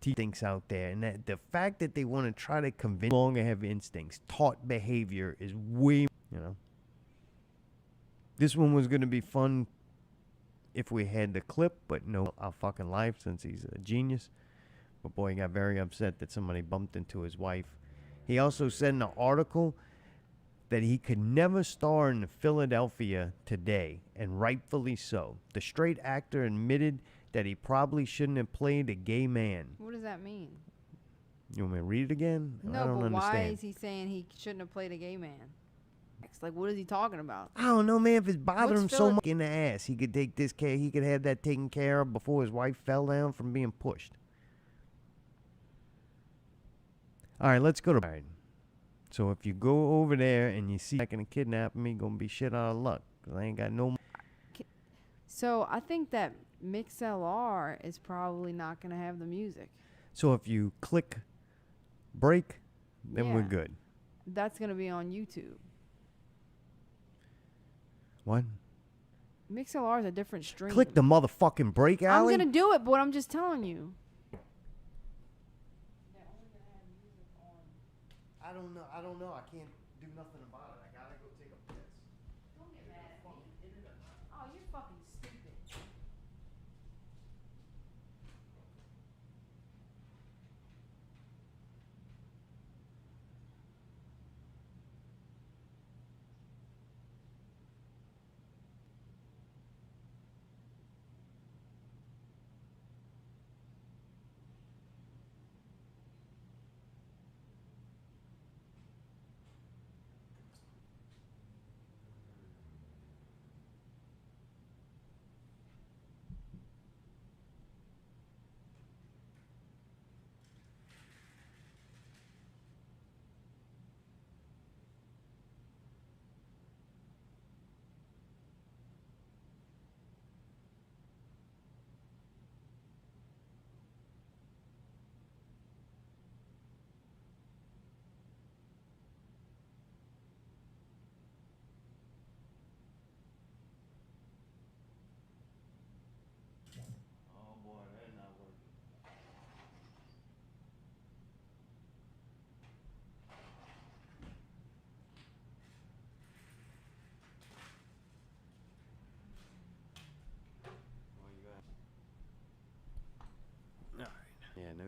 things out there. And that the fact that they want to try to convince longer have instincts, taught behavior is way, This one was going to be fun if we had the clip, but no, our fucking life, since he's a genius. But boy, he got very upset that somebody bumped into his wife. He also said in the article that he could never star in Philadelphia today, and rightfully so. The straight actor admitted that he probably shouldn't have played a gay man. What does that mean? You want me to read it again? I No, don't but understand. why is he saying he shouldn't have played a gay man? It's like, what is he talking about? I don't know, man. If it's bothering him What's so much in the ass, he could take this care. He could have that taken care of before his wife fell down from being pushed. All right, let's go to. All right. So if you go over there and you see like a kidnapping me, gonna be shit out of luck. 'Cause I ain't got no. So I think that MixLR is probably not going to have the music. So if you click break, then we're Yeah. good. That's going to be on YouTube. What? MixLR is a different stream. Click the motherfucking break, I'm Allie. going to do it, but I'm just telling you. I don't know. I can't do nothing about it. I gotta go take a piss. Don't get mad at me. Oh, you're fucking stupid.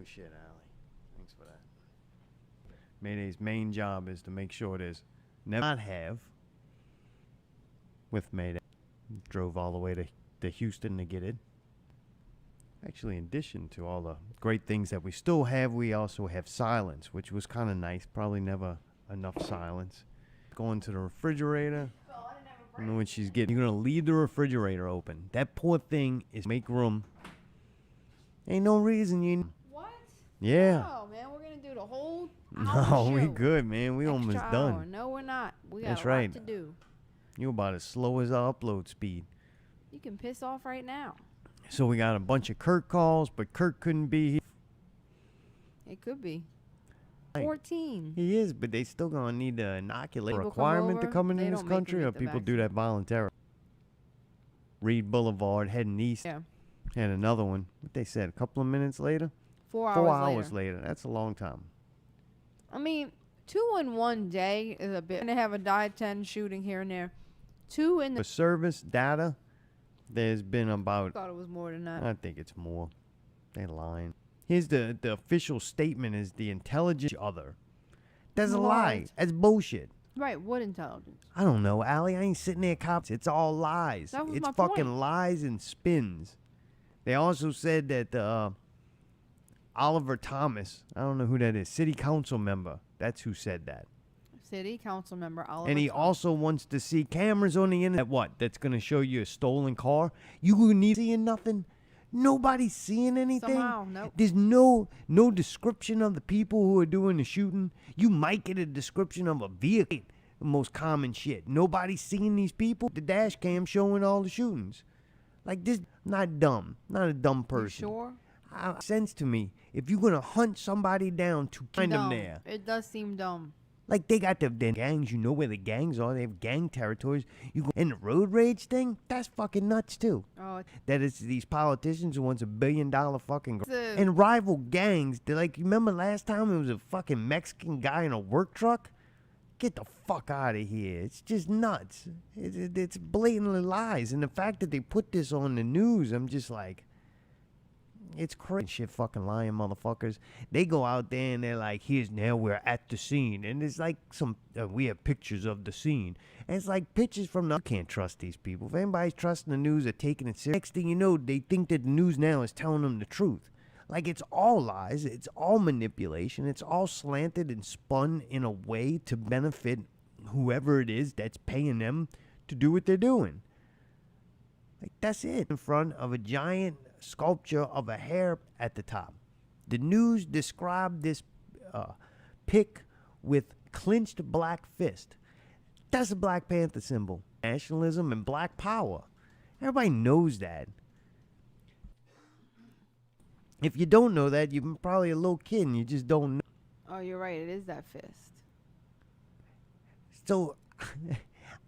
No shit, Allie. Thanks for that. Mayday's main job is to make sure there's never not have with Mayday. Drove all the way to Houston to get it. Actually, in addition to all the great things that we still have, we also have silence, which was kind of nice. Probably never enough silence. Going to the refrigerator. You know what she's getting. You're going to leave the refrigerator open. That poor thing is make room. Ain't no reason you... What? Yeah. No, man, we're going to do the whole No, we show. good, man. We Extra almost hour. done. No, we're not. We got That's a lot right. to do. You about as slow as our upload speed. You can piss off right now. So we got a bunch of Kurt calls, but Kurt couldn't be here. It could be. Right. 14. He is, but they still gonna need to inoculate People requirement to over, come in they this don't make 'em country, get or the people do that voluntarily. Reed Boulevard heading east, Yeah. and another one. What they said, a couple of minutes later. 4 hours 4 later. hours later. That's a long time. I mean, 2 in 1 day is a bit. And they have a die-10 shooting here and there. 2 in For the... service data, there's been I about. thought it was more than that. I think it's more. They lying. Here's the official statement: is the intelligence other. That's a lie. What? That's bullshit. Right, what intelligence? I don't know, Allie. I ain't sitting there cops. It's all lies. That was It's my fucking point. lies and spins. They also said that Oliver Thomas, I don't know who that is, city council member. That's who said that. City council member Oliver And he Thomas. also wants to see cameras on the internet. What? That's going to show you a stolen car? You need seeing nothing? Nobody's seeing anything? Somehow, nope. There's no description of the people who are doing the shooting. You might get a description of a vehicle. The most common shit. Nobody's seeing these people. The dash cam showing all the shootings. Like this, not dumb. Not a dumb You person. sure? Sense to me, if you're going to hunt somebody down to find them Dumb. there. It does seem dumb. Like they got their gangs, you know where the gangs are. They have gang territories. You go, and the road rage thing, that's fucking nuts too. Oh, That it's these politicians who wants $1 billion fucking The- and rival gangs. They're like, you remember last time it was a fucking Mexican guy in a work truck? Get the fuck out of here! It's just nuts. It's blatantly lies, and the fact that they put this on the news, I'm just like. It's crazy shit, fucking lying motherfuckers. They go out there and they're like, here's now we're at the scene. And it's like we have pictures of the scene. And it's like pictures from the, you can't trust these people. If anybody's trusting the news or taking it serious, next thing you know, they think that the news now is telling them the truth. Like it's all lies. It's all manipulation. It's all slanted and spun in a way to benefit whoever it is that's paying them to do what they're doing. Like that's it. In front of a giant sculpture of a hair at the top. The news described this pic with clenched black fist. That's a Black Panther symbol. Nationalism and black power. Everybody knows that. If you don't know that, you're probably a little kid and you just don't know. oh, you're right. It is that fist. So,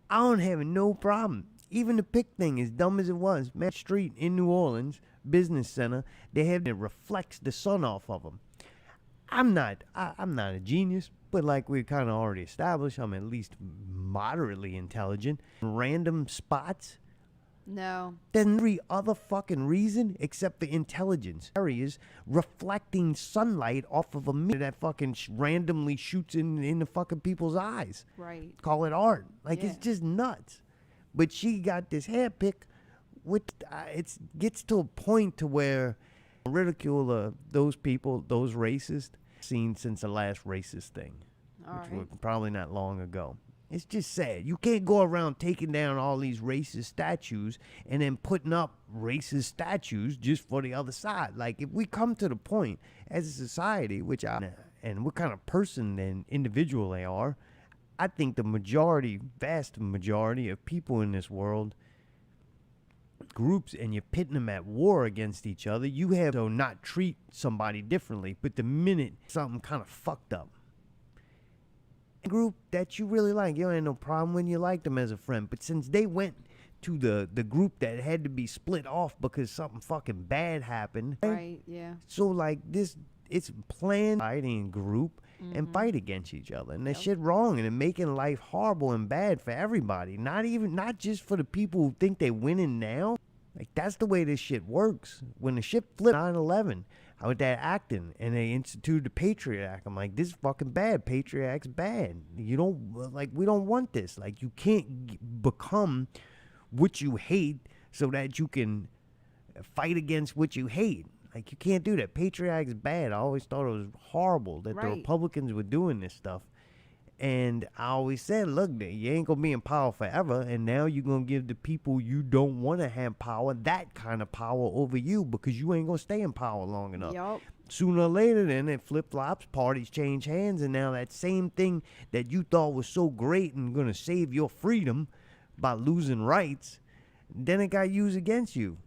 I don't have no problem. Even the pic thing, as dumb as it was, Main Street in New Orleans, business center, they have it reflects the sun off of them. I'm not a genius, but like we kind of already established, I'm at least moderately intelligent. Random spots. No. There's every other fucking reason except for intelligence. Areas reflecting sunlight off of a mirror that fucking randomly shoots in the fucking people's eyes. Right. Call it art. Like Yeah. it's just nuts. But she got this hair pick, which it gets to a point to where ridicule those people, those racists, seen since the last racist thing, All which right. was probably not long ago. It's just sad. You can't go around taking down all these racist statues and then putting up racist statues just for the other side. Like, if we come to the point as a society, and what kind of person and individual they are, I think the vast majority of people in this world, groups, and you're pitting them at war against each other, you have to not treat somebody differently. But the minute something kind of fucked up, group that you really like, you don't have no problem when you like them as a friend. But since they went to the group that had to be split off because something fucking bad happened, Right, yeah. so like this, it's planned fighting group and fight against each other, and that shit wrong, and it making life horrible and bad for everybody. Not just for the people who think they winning now. Like that's the way this shit works. When the shit flipped 9/11, How about that acting? And they instituted the Patriot Act. I'm like, this is fucking bad. Patriot Act's bad. You don't, like, we don't want this. Like, you can't become what you hate so that you can fight against what you hate. Like, you can't do that. Patriot Act's bad. I always thought it was horrible that the Republicans were doing this stuff. And I always said, look, you ain't going to be in power forever. And now you're going to give the people you don't want to have power that kind of power over you because you ain't going to stay in power long enough. Yep. Sooner or later, then it flip-flops, parties change hands, and now that same thing that you thought was so great and going to save your freedom by losing rights, then it got used against you.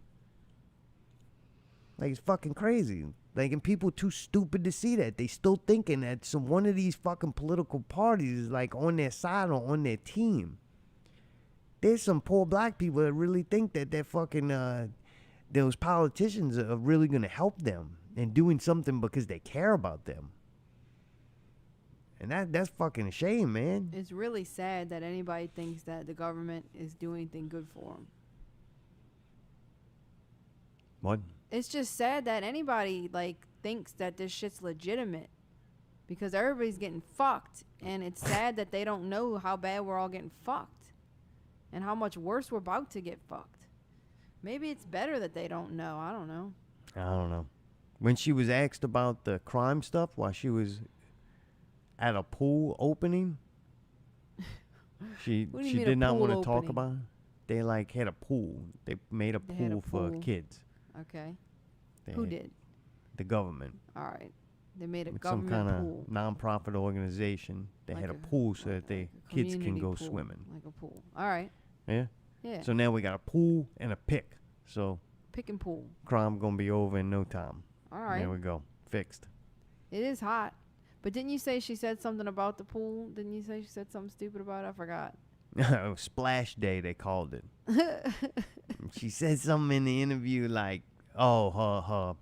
Like, it's fucking crazy. Like, and people too stupid to see that. They still thinking that one of these fucking political parties is, like, on their side or on their team. There's some poor black people that really think that they're fucking, those politicians are really going to help them and doing something because they care about them. And that's fucking a shame, man. It's really sad that anybody thinks that the government is doing anything good for them. What? It's just sad that anybody, like, thinks that this shit's legitimate because everybody's getting fucked. And it's sad that they don't know how bad we're all getting fucked and how much worse we're about to get fucked. Maybe it's better that they don't know. I don't know. I don't know. When she was asked about the crime stuff while she was at a pool opening, she did not want to talk about it. They, like, had a pool. They made a pool for kids. Okay. Who did? The government. All right. They made a with government some kind pool. of non-profit organization. They Like had a pool so that the kids can go pool, swimming. Like a pool. All right. Yeah? Yeah. So now we got a pool and a pick. So pick and pool. crime going to be over in no time. All right. There we go. Fixed. It is hot. But didn't you say she said something about the pool? Didn't you say she said something stupid about it? I forgot. Splash Day, they called it. She said something in the interview like, oh,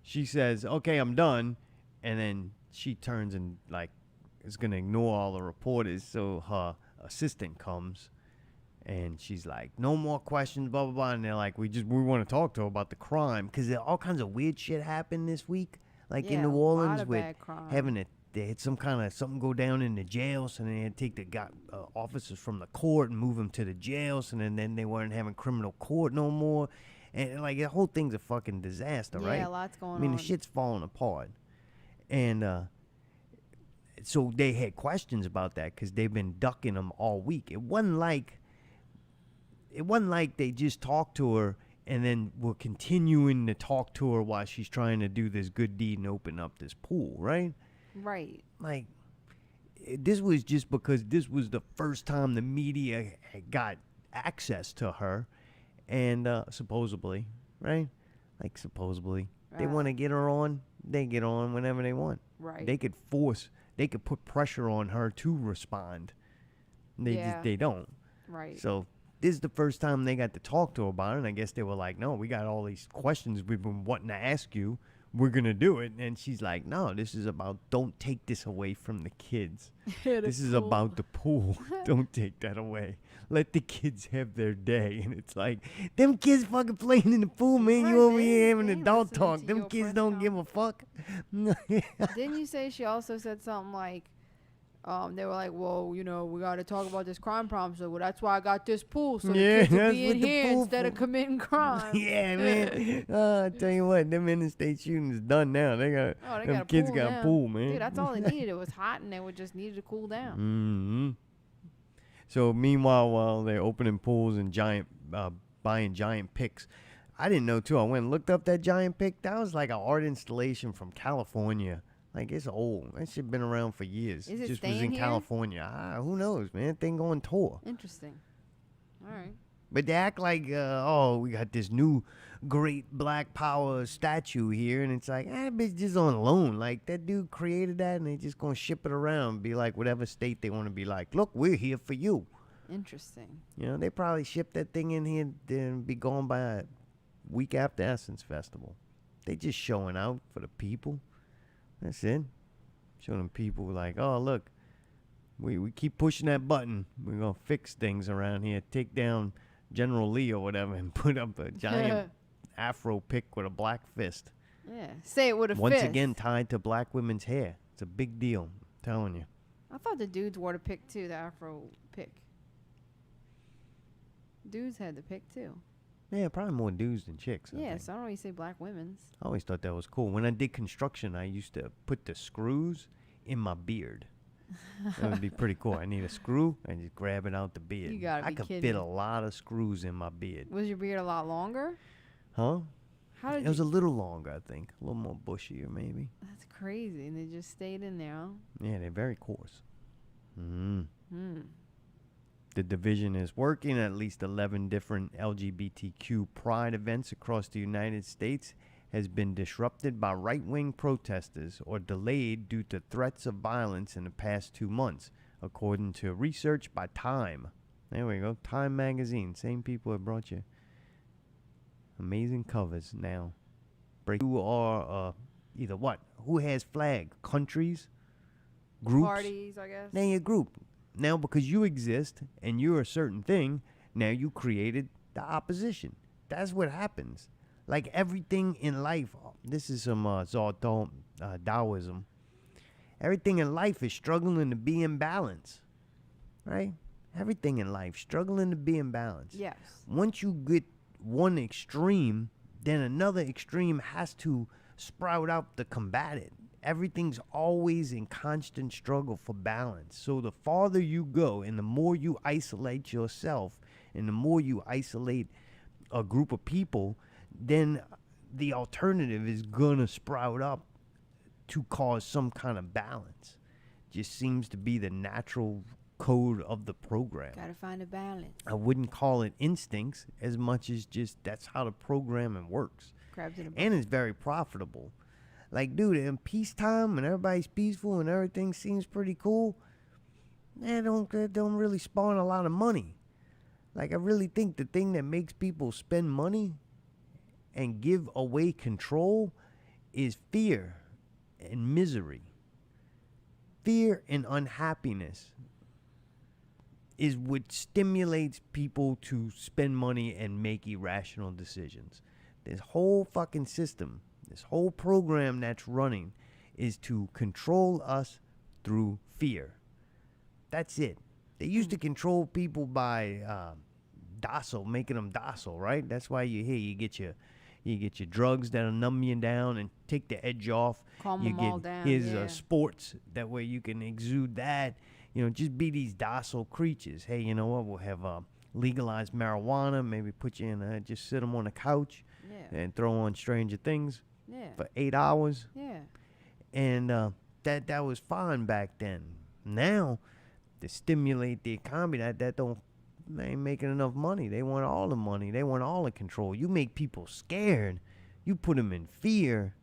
she says, okay, I'm done. And then she turns and, like, is going to ignore all the reporters. So her assistant comes and she's like, no more questions, blah, blah, blah. And they're like, we want to talk to her about the crime. Because all kinds of weird shit happened this week. Like in New Orleans with they had something go down in the jail. So they had to take the officers from the court and move them to the jail. So then they weren't having criminal court no more. And, like, the whole thing's a fucking disaster, right? Yeah, a lot's going on. I mean, the shit's falling apart. And so they had questions about that because they've been ducking them all week. It wasn't like they just talked to her and then were continuing to talk to her while she's trying to do this good deed and open up this pool, right? Right. Like, this was just because this was the first time the media had got access to her. And supposedly, right? Like, supposedly. They want to get her on, they get on whenever they want. Right. They could put pressure on her to respond. They don't. Right. So this is the first time they got to talk to her about it. And I guess they were like, no, we got all these questions we've been wanting to ask you. We're going to do it. And she's like, no, this is about, don't take this away from the kids. This is about the pool. Don't take that away. Let the kids have their day. And it's like, them kids fucking playing in the pool, man. Right, You over here having ain't adult listening talk. to Them your kids press don't give a fuck. Didn't you say she also said something like, they were like, well, we got to talk about this crime problem. So that's why I got this pool. So the kids will be in here instead of committing crime. Yeah, man. I tell you what, them interstate shootings done now. They got, them kids got a pool, man. Dude, that's all they needed. It was hot and they just needed to cool down. Mm-hmm. So meanwhile, while they're opening pools and buying giant picks, I didn't know too. I went and looked up that giant pick. That was like an art installation from California. Like, it's old. That shit been around for years. Is it just was staying in here? California. Who knows, man? Thing going tour. Interesting. All right. But they act like, we got this new great black power statue here. And it's like, that bitch just on loan. Like, that dude created that and they just going to ship it around. Be like whatever state they want to be like, look, we're here for you. Interesting. They probably ship that thing in here and be gone by a week after Essence Festival. They just showing out for the people. That's it. Showing them people like, oh, look, we keep pushing that button. We're going to fix things around here. Take down General Lee or whatever and put up a giant afro pick with a black fist. Yeah. Say it with a Once fist. again, tied to black women's hair. It's a big deal. I'm telling you. I thought the dudes wore the pick too, the Afro pick. Dudes had the pick too. Yeah, probably more dudes than chicks. I Yeah, think. so I don't really say black women's. I always thought that was cool. When I did construction, I used to put the screws in my beard. That would be pretty cool. I need a screw and just grab it out the beard. You gotta I be could kidding fit me. a lot of screws in my beard. Was your beard a lot longer? Huh? How did It was you? a little longer, I think. A little more bushier, maybe. That's crazy. And they just stayed in there, huh? Yeah, they're very coarse. Hmm. The division is working at least 11 different LGBTQ pride events across the United States has been disrupted by right-wing protesters or delayed due to threats of violence in the past 2 months, according to research by Time. There we go. Time magazine. Same people that brought you amazing covers now. You are either what? Who has flag? Countries? Groups? Parties, I guess. Name your group. Now, because you exist and you're a certain thing, now you created the opposition. That's what happens. Like everything in life, this is some Taoism. Everything in life is struggling to be in balance, right? Everything in life struggling to be in balance. Yes. Once you get one extreme, then another extreme has to sprout out to combat it. Everything's always in constant struggle for balance. So the farther you go and the more you isolate yourself and the more you isolate a group of people, then the alternative is going to sprout up to cause some kind of balance. Just seems to be the natural code of the program. Gotta find a balance. I wouldn't call it instincts as much as just that's how the programming works. Crabs in a And it's very profitable. Like, dude, in peacetime when everybody's peaceful and everything seems pretty cool, they don't really spawn a lot of money. Like, I really think the thing that makes people spend money and give away control is fear and misery. Fear and unhappiness is what stimulates people to spend money and make irrational decisions. This whole fucking system, this whole program that's running is to control us through fear. That's it. They used to control people by docile, making them docile, right? That's why you get your drugs that'll numb you down and take the edge off. Calm you them get all down, his yeah. sports, that way you can exude that. You know, just be these docile creatures. Hey, you know what? We'll have legalized marijuana. Maybe put you in, just sit them on the couch and throw on Stranger Things for 8 hours. Yeah. And that was fine back then. Now, to stimulate the economy, they ain't making enough money. They want all the money. They want all the control. You make people scared. You put them in fear.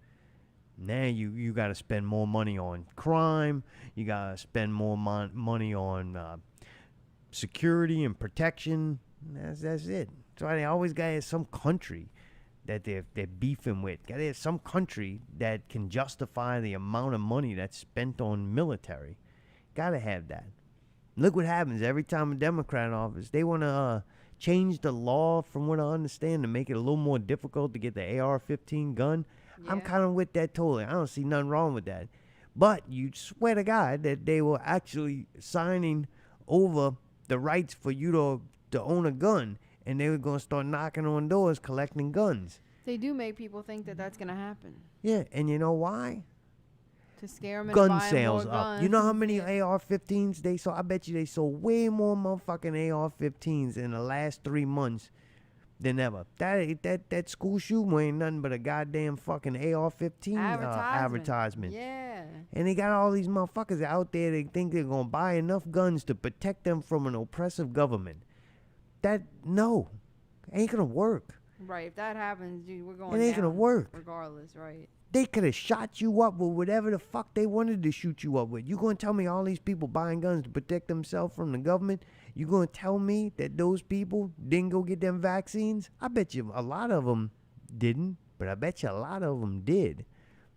Now you got to spend more money on crime. You got to spend more money on security and protection. That's it. So they always got to have some country that they're beefing with. Got to have some country that can justify the amount of money that's spent on military. Got to have that. Look what happens every time a Democrat in office. They want to change the law, from what I understand, to make it a little more difficult to get the AR-15 gun. Yeah. I'm kind of with that totally. I don't see nothing wrong with that. But you swear to God that they were actually signing over the rights for you to own a gun. And they were going to start knocking on doors collecting guns. They do make people think that that's gonna happen. Yeah, and you know why? To scare them into Gun buying sales more up. guns. You know how many Yeah. AR-15s they sold? I bet you they sold way more motherfucking AR-15s in the last 3 months than ever. That school shooting ain't nothing but a goddamn fucking AR-15 advertisement. Yeah. And they got all these motherfuckers out there that think they're gonna buy enough guns to protect them from an oppressive government. No, ain't gonna work. Right. If that happens, dude, we're going It ain't gonna down work. regardless, right? They could have shot you up with whatever the fuck they wanted to shoot you up with. You gonna tell me all these people buying guns to protect themselves from the government? You gonna tell me that those people didn't go get them vaccines? I bet you a lot of them didn't, but I bet you a lot of them did.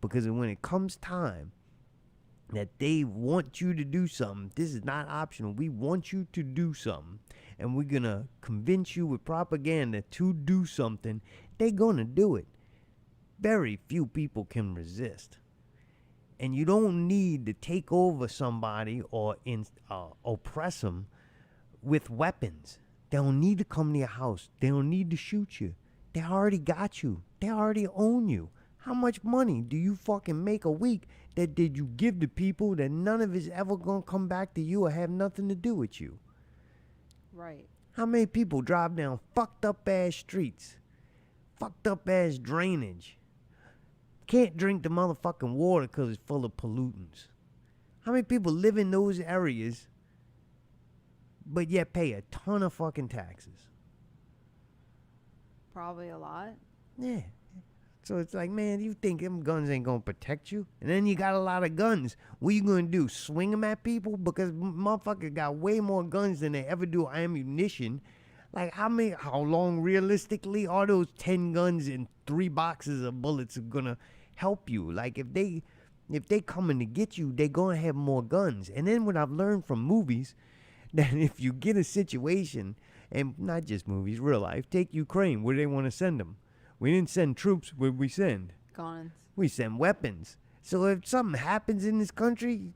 Because when it comes time that they want you to do something, this is not optional. We want you to do something. And we're gonna convince you with propaganda to do something. They gonna do it. very few people can resist. And you don't need to take over somebody or oppress them with weapons. They don't need to come to your house. They don't need to shoot you. They already got you. They already own you. How much money do you fucking make a week that did you give to people that none of it's ever gonna come back to you or have nothing to do with you? Right. How many people drive down fucked up ass streets? Fucked up ass drainage. Can't drink the motherfucking water because it's full of pollutants. How many people live in those areas but yet pay a ton of fucking taxes? Probably a lot. Yeah. So it's like, man, you think them guns ain't gonna protect you? And then you got a lot of guns. What you gonna do? Swing them at people? Because motherfuckers got way more guns than they ever do ammunition. Like, how long realistically are those 10 guns and 3 boxes of bullets gonna help you? Like, if they coming to get you, they gonna have more guns. And then what I've learned from movies, that if you get a situation, and not just movies, real life, take Ukraine, where they want to send them. We didn't send troops, where'd we send? Guns. We send weapons. So if something happens in this country,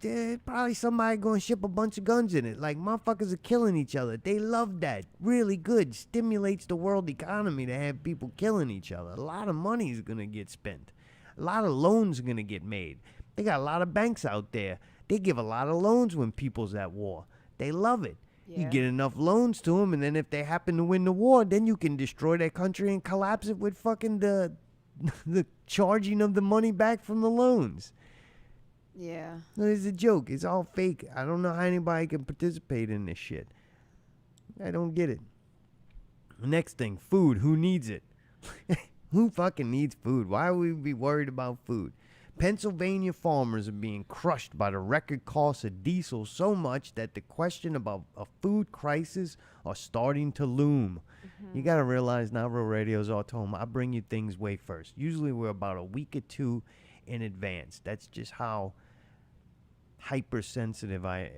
probably somebody gonna ship a bunch of guns in it. Like, motherfuckers are killing each other. They love that. Really good. Stimulates the world economy to have people killing each other. A lot of money is gonna get spent. A lot of loans are gonna get made. They got a lot of banks out there. They give a lot of loans when people's at war. They love it. You Yeah. get enough loans to them, and then if they happen to win the war, then you can destroy their country and collapse it with fucking the charging of the money back from the loans. Yeah. No, it's a joke. It's all fake. I don't know how anybody can participate in this shit. I don't get it. Next thing, food. Who needs it? Who fucking needs food? Why would we be worried about food? Pennsylvania farmers are being crushed by the record cost of diesel so much that the question about a food crisis are starting to loom. You got to realize now Real Radio's all home. I bring you things way first. Usually we're about a week or two in advance. That's just how hypersensitive I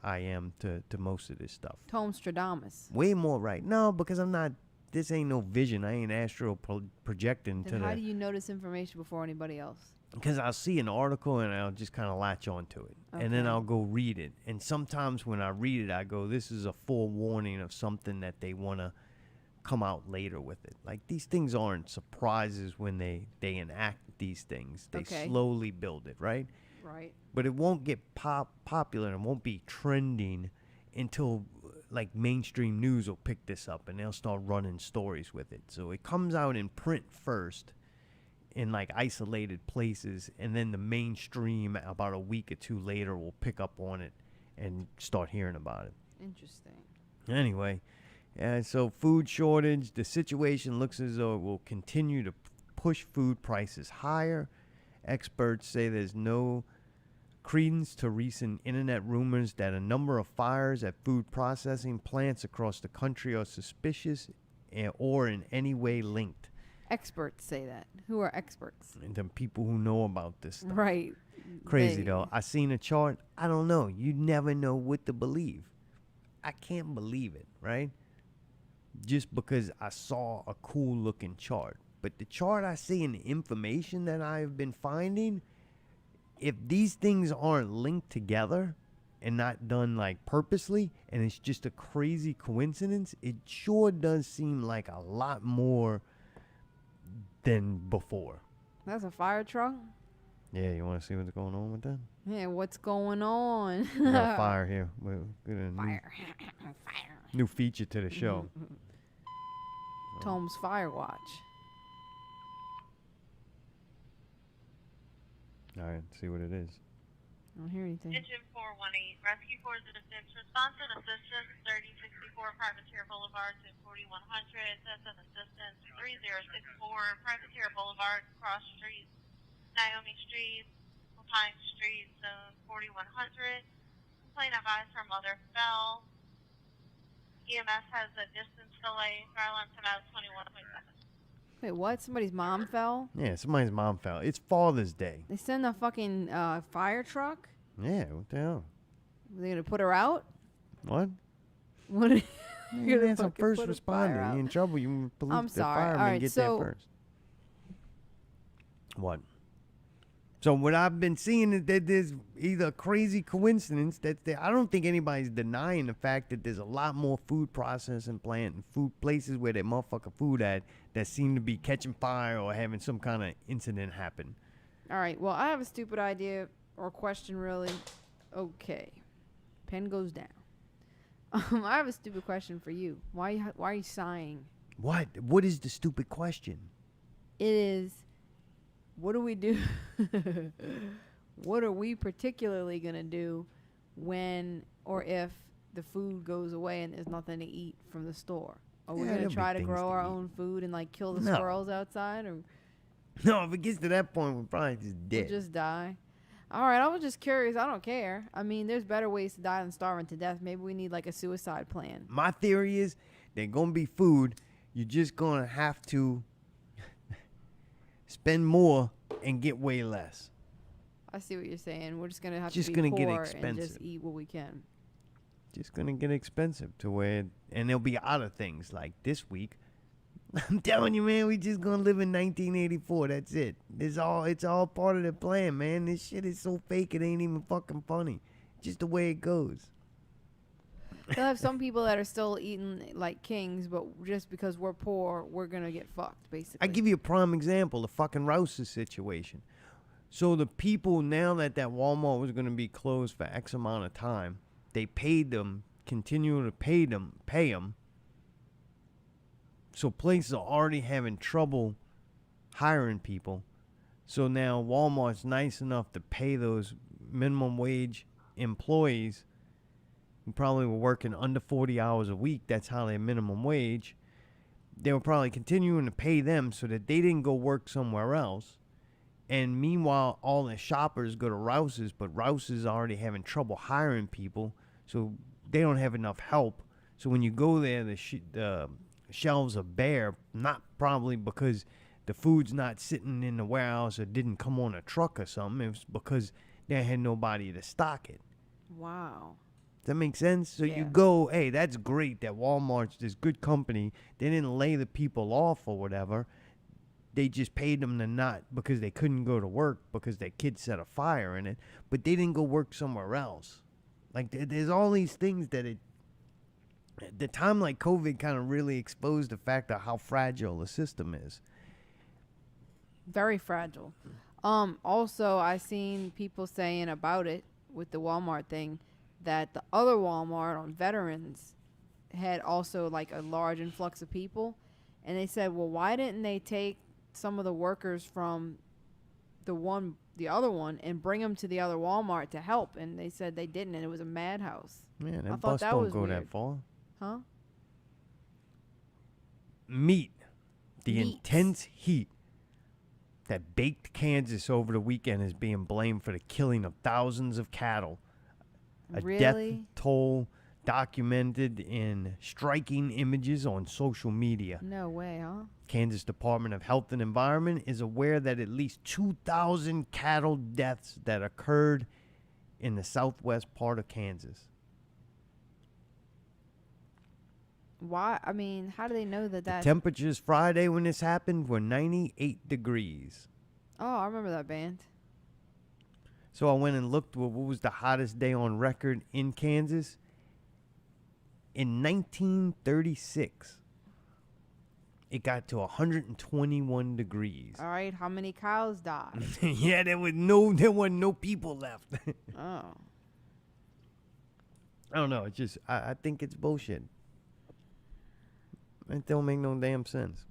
am to most of this stuff. Tom Stradamus. Way more right. No, because I'm not. This ain't no vision. I ain't astral projecting to Then how the. do you know this information before anybody else? Because I'll see an article and I'll just kind of latch onto it. And then Okay. I'll go read it. And sometimes when I read it, I go, this is a forewarning of something that they want to come out later with it. Like, these things aren't surprises when they enact these things. They Okay. slowly build it, right? Right. But it won't get popular and won't be trending until, like, mainstream news will pick this up and they'll start running stories with it. So it comes out in print first, in like isolated places, and then the mainstream about a week or two later will pick up on it and start hearing about it. Interesting. Anyway, so food shortage, the situation looks as though it will continue to push food prices higher. Experts say there's no credence to recent internet rumors that a number of fires at food processing plants across the country are suspicious or in any way linked. Experts say that. Who are experts? And the people who know about this stuff. Right. Crazy though. I seen a chart. I don't know. You never know what to believe. I can't believe it, right? Just because I saw a cool looking chart. But the chart I see and the information that I've been finding, if these things aren't linked together and not done like purposely, and it's just a crazy coincidence, it sure does seem like a lot more than before. That's a fire truck? Yeah, you want to see what's going on with that? Yeah, what's going on? We got a fire here. We're gonna Fire. new feature to the show. Tom's Fire Watch. All right, see what it is. I don't hear anything. Engine 418, Rescue Force Assistance, response and assistance, 3064 Privateer Boulevard to 4100, that's an assistance, 3064 Privateer Boulevard, Cross Street, Naomi Street, Pine Street, zone 4100. Complaint advised her mother fell. EMS has a distance delay, fire alarm come out 21.7. Wait, what? Somebody's mom fell? Yeah, somebody's mom fell. It's Father's Day. They send a fucking fire truck? Yeah, what the hell? Are they gonna put her out? What? What? Yeah, You're that's a fucking first put a fire responder. out. You in trouble. You police I'm the sorry. fireman All right, get so there first. What? So what I've been seeing is that there's either a crazy coincidence that I don't think anybody's denying the fact that there's a lot more food processing plant and food places where that motherfucker food at that seem to be catching fire or having some kind of incident happen. All right. Well, I have a stupid idea or question, really. Okay. Pen goes down. I have a stupid question for you. Why are you sighing? What? What is the stupid question? It is, what do we do? What are we particularly going to do when or if the food goes away and there's nothing to eat from the store? Are we going to try to grow our own food and like kill the squirrels outside? Or no, if it gets to that point, we're probably just dead. we'll just die. All right, I was just curious. I don't care. I mean, there's better ways to die than starving to death. Maybe we need like a suicide plan. My theory is there's going to be food. You're just going to have to spend more and get way less. I see what you're saying. We're just going to have Just to gonna be get poor and just expensive. eat what we can. Just going to get expensive to where, and there'll be other things like this week. I'm telling you, man, we just going to live in 1984. That's it. It's all part of the plan, man. This shit is so fake, it ain't even fucking funny. Just the way it goes. They'll have some people that are still eating like kings, but just because we're poor, we're going to get fucked, basically. I give you a prime example, the fucking Rouse's situation. So the people, now that Walmart was going to be closed for X amount of time, they paid them, continue to pay them. So places are already having trouble hiring people. So now Walmart's nice enough to pay those minimum wage employees who probably were working under 40 hours a week. That's how their minimum wage. They were probably continuing to pay them so that they didn't go work somewhere else. And meanwhile, all the shoppers go to Rouse's, but Rouse's already having trouble hiring people, so they don't have enough help. So when you go there, the shelves are bare, not probably because the food's not sitting in the warehouse or didn't come on a truck or something. It was because they had nobody to stock it. Wow. Does that make sense? So you go, hey, that's great that Walmart's this good company. They didn't lay the people off or whatever. They just paid them to not because they couldn't go to work because their kid set a fire in it. But they didn't go work somewhere else. Like, there's all these things that the time like COVID kind of really exposed the fact of how fragile the system is. Very fragile. Also, I seen people saying about it with the Walmart thing that the other Walmart on Veterans had also like a large influx of people. And they said, well, why didn't they take some of the workers from the other one and bring them to the other Walmart to help? And they said they didn't, and it was a madhouse. Man, I that thought bus that don't was go weird. that far. Huh? Meat. The Meat. intense heat that baked Kansas over the weekend is being blamed for the killing of thousands of cattle. A Really? death toll documented in striking images on social media. No way, huh? Kansas Department of Health and Environment is aware that at least 2,000 cattle deaths that occurred in the southwest part of Kansas. Why? I mean, how do they know that that's... Temperatures Friday when this happened were 98 degrees. Oh, I remember that band. So I went and looked what was the hottest day on record in Kansas. In 1936, it got to 121 degrees. All right, how many cows died? Yeah, there wasn't no people left. Oh. I don't know. It's just I think it's bullshit. It don't make no damn sense.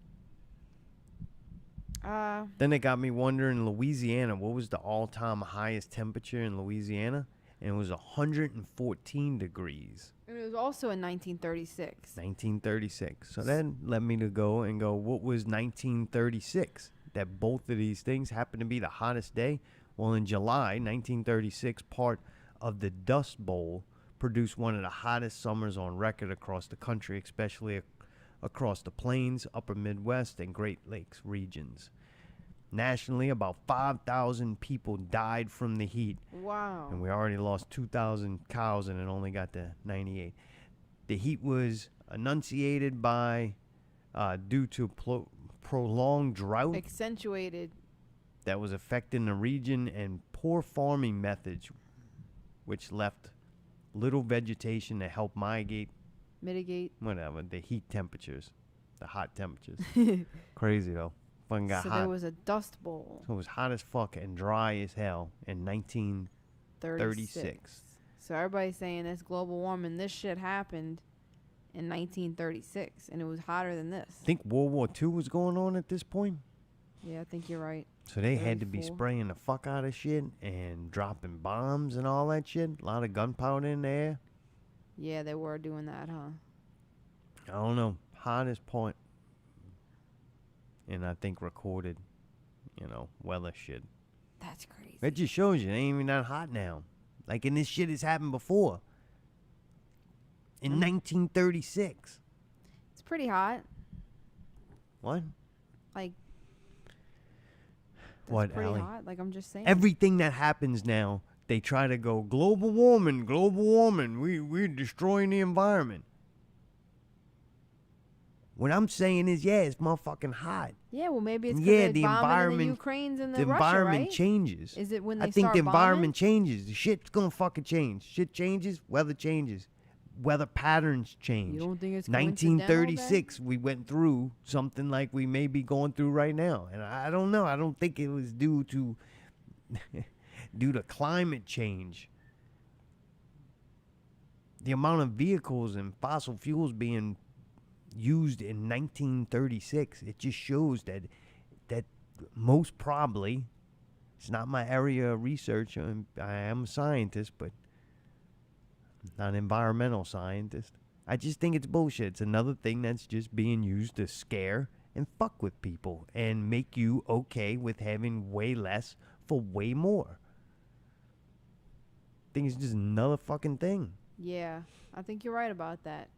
Then it got me wondering, Louisiana, what was the all-time highest temperature in Louisiana? And it was 114 degrees. And it was also in 1936. 1936. So that led me to go, what was 1936? That both of these things happened to be the hottest day? Well, in July 1936, part of the Dust Bowl produced one of the hottest summers on record across the country, especially across the plains, upper Midwest, and Great Lakes regions. Nationally, about 5,000 people died from the heat. Wow. And we already lost 2,000 cows, and it only got to 98. The heat was enunciated by due to prolonged drought. Accentuated. that was affecting the region and poor farming methods, which left little vegetation to help Mitigate. whatever, the heat temperatures, the hot temperatures. Crazy, though. Fucking got So hot. there was a dust bowl. So it was hot as fuck and dry as hell in 1936. So everybody's saying this global warming, this shit happened in 1936, and it was hotter than this. I think World War II was going on at this point. Yeah, I think you're right. So they had to be 34. spraying the fuck out of shit and dropping bombs and all that shit. A lot of gunpowder in the air. Yeah, they were doing that, huh? I don't know. Hottest point. And I think recorded, weather shit. That's crazy. That just shows you it ain't even that hot now. Like, and this shit has happened before. In 1936. It's pretty hot. What? Like, that's What, pretty Allie? hot. Like, I'm just saying. Everything that happens now, they try to go, global warming. We're destroying the environment. What I'm saying is, yeah, it's motherfucking hot. Yeah, well, maybe it's because Yeah, they're the bombing in environment- the Ukraines and The Russia, environment right? changes. Is it when they I think start the bombing? environment changes. The shit's gonna fucking change. Shit changes, weather changes. Weather patterns change. You don't think it's coincidental, 1936, we went through something like we may be going through right now. And I don't know. I don't think it was due to climate change. The amount of vehicles and fossil fuels being used in 1936, it just shows that most probably, it's not my area of research. I am a scientist, but I'm not an environmental scientist. I just think it's bullshit. It's another thing that's just being used to scare and fuck with people and make you okay with having way less for way more. I think it's just another fucking thing. Yeah, I think you're right about that.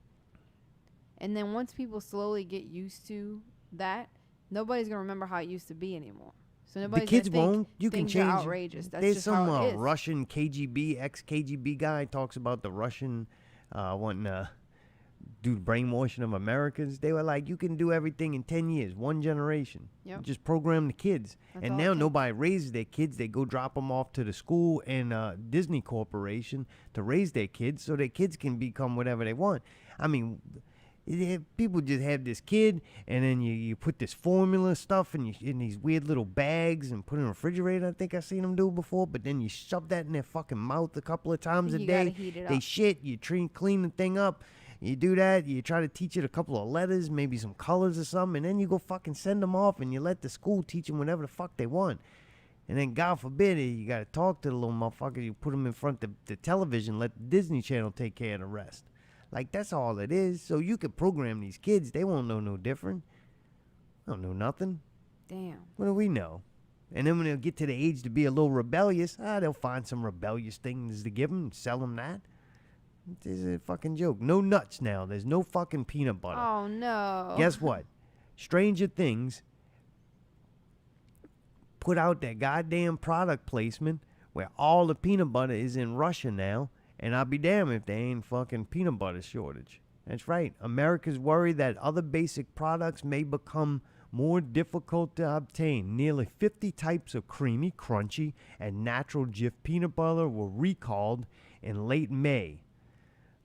And then once people slowly get used to that, nobody's gonna remember how it used to be anymore. So The nobody's kids gonna think won't. You can things change. are outrageous. That's There's just some how it is. Russian KGB, ex-KGB guy talks about the Russian wanting to do brainwashing of Americans. They were like, you can do everything in 10 years, one generation. Yep. Just program the kids. That's And all now it takes. nobody raises their kids. They go drop them off to the school and Disney Corporation to raise their kids so their kids can become whatever they want. I mean, people just have this kid, and then you put this formula stuff in these weird little bags and put it in a refrigerator. I think I've seen them do it before. But then you shove that in their fucking mouth a couple of times a You day. gotta heat it They up. shit. You clean the thing up. You do that. You try to teach it a couple of letters, maybe some colors or something, and then you go fucking send them off, and you let the school teach them whatever the fuck they want. And then, God forbid, you got to talk to the little motherfucker. You put them in front of the television, let the Disney Channel take care of the rest. Like, that's all it is. So you could program these kids. They won't know no different. They don't know nothing. Damn. What do we know? And then when they'll get to the age to be a little rebellious, they'll find some rebellious things to give them and sell them that. This is a fucking joke. No nuts now. There's no fucking peanut butter. Oh no. Guess what? Stranger Things put out that goddamn product placement where all the peanut butter is in Russia now, and I'll be damned if there ain't fucking peanut butter shortage. That's right. America's worried that other basic products may become more difficult to obtain. Nearly 50 types of creamy, crunchy, and natural Jif peanut butter were recalled in late May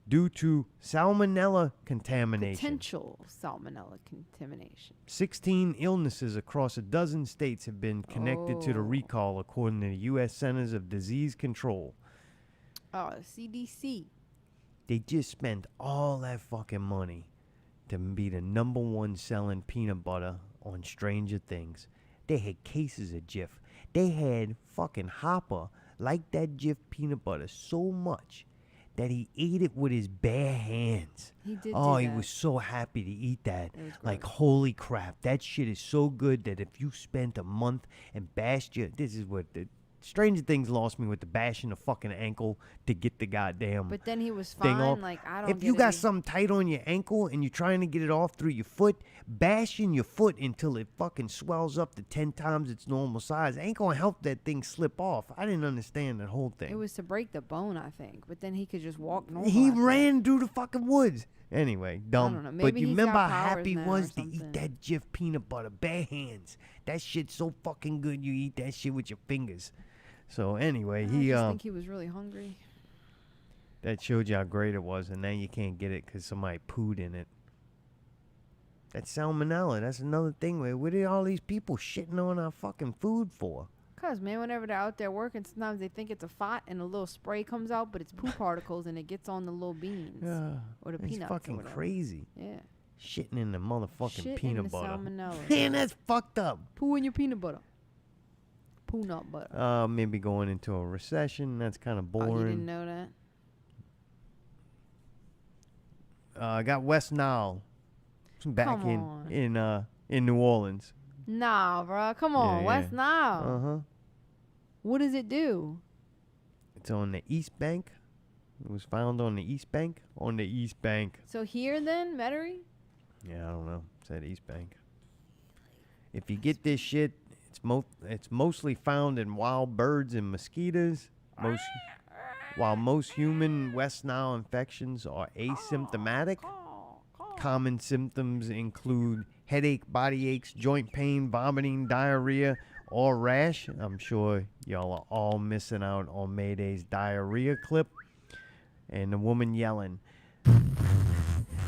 due to salmonella contamination. Potential salmonella contamination. 16 illnesses across a dozen states have been connected to the Oh. recall, according to the U.S. Centers of Disease Control. Oh, CDC. They just spent all that fucking money to be the number one selling peanut butter on Stranger Things. They had cases of Jif. They had fucking Hopper like that Jif peanut butter so much that he ate it with his bare hands. He did Oh, do he that. was so happy to eat that. It was Like, gross. holy crap, that shit is so good that if you spent a month and bashed your... This is what the... Stranger Things lost me with the bashing the fucking ankle to get the goddamn But then he was thing fine. off. Like, I don't If get you it. got something tight on your ankle and you're trying to get it off through your foot, bashing your foot until it fucking swells up to 10 times its normal size ain't gonna help that thing slip off. I didn't understand that whole thing. It was to break the bone, I think. But then he could just walk normal. He after that. ran through the fucking woods. Anyway, dumb. don't know. But Maybe you he's remember got how powers happy he now was or to eat something. that Jif peanut butter bare hands. That shit's so fucking good. You eat that shit with your fingers. So anyway, I he just think he was really hungry. that showed you how great it was, and now you can't get it because somebody pooed in it. That's salmonella. That's another thing. What are all these people shitting on our fucking food for? Cause man, whenever they're out there working, sometimes they think it's a fart and a little spray comes out, but it's poo particles and it gets on the little beans or the It's peanuts. fucking or whatever. crazy. Yeah. Shitting in the motherfucking Shit peanut in the butter. salmonella. Man, that's fucked up. Poo in your peanut butter. Poo nut butter. Maybe going into a recession. That's kind of Oh, you boring. didn't know that? I got West Nile back Come on. in New Orleans. Nah, bro. Come on. Yeah, West yeah. Nile. What does it do? It's on the East Bank. It was found on the East Bank. On the East Bank. So here then, Metairie? Yeah, I don't know. It said East Bank. If you get this shit, it's mostly found in wild birds and mosquitoes. While most human West Nile infections are asymptomatic, common symptoms include headache, body aches, joint pain, vomiting, diarrhea, or rash. I'm sure y'all are all missing out on Mayday's diarrhea clip and the woman yelling.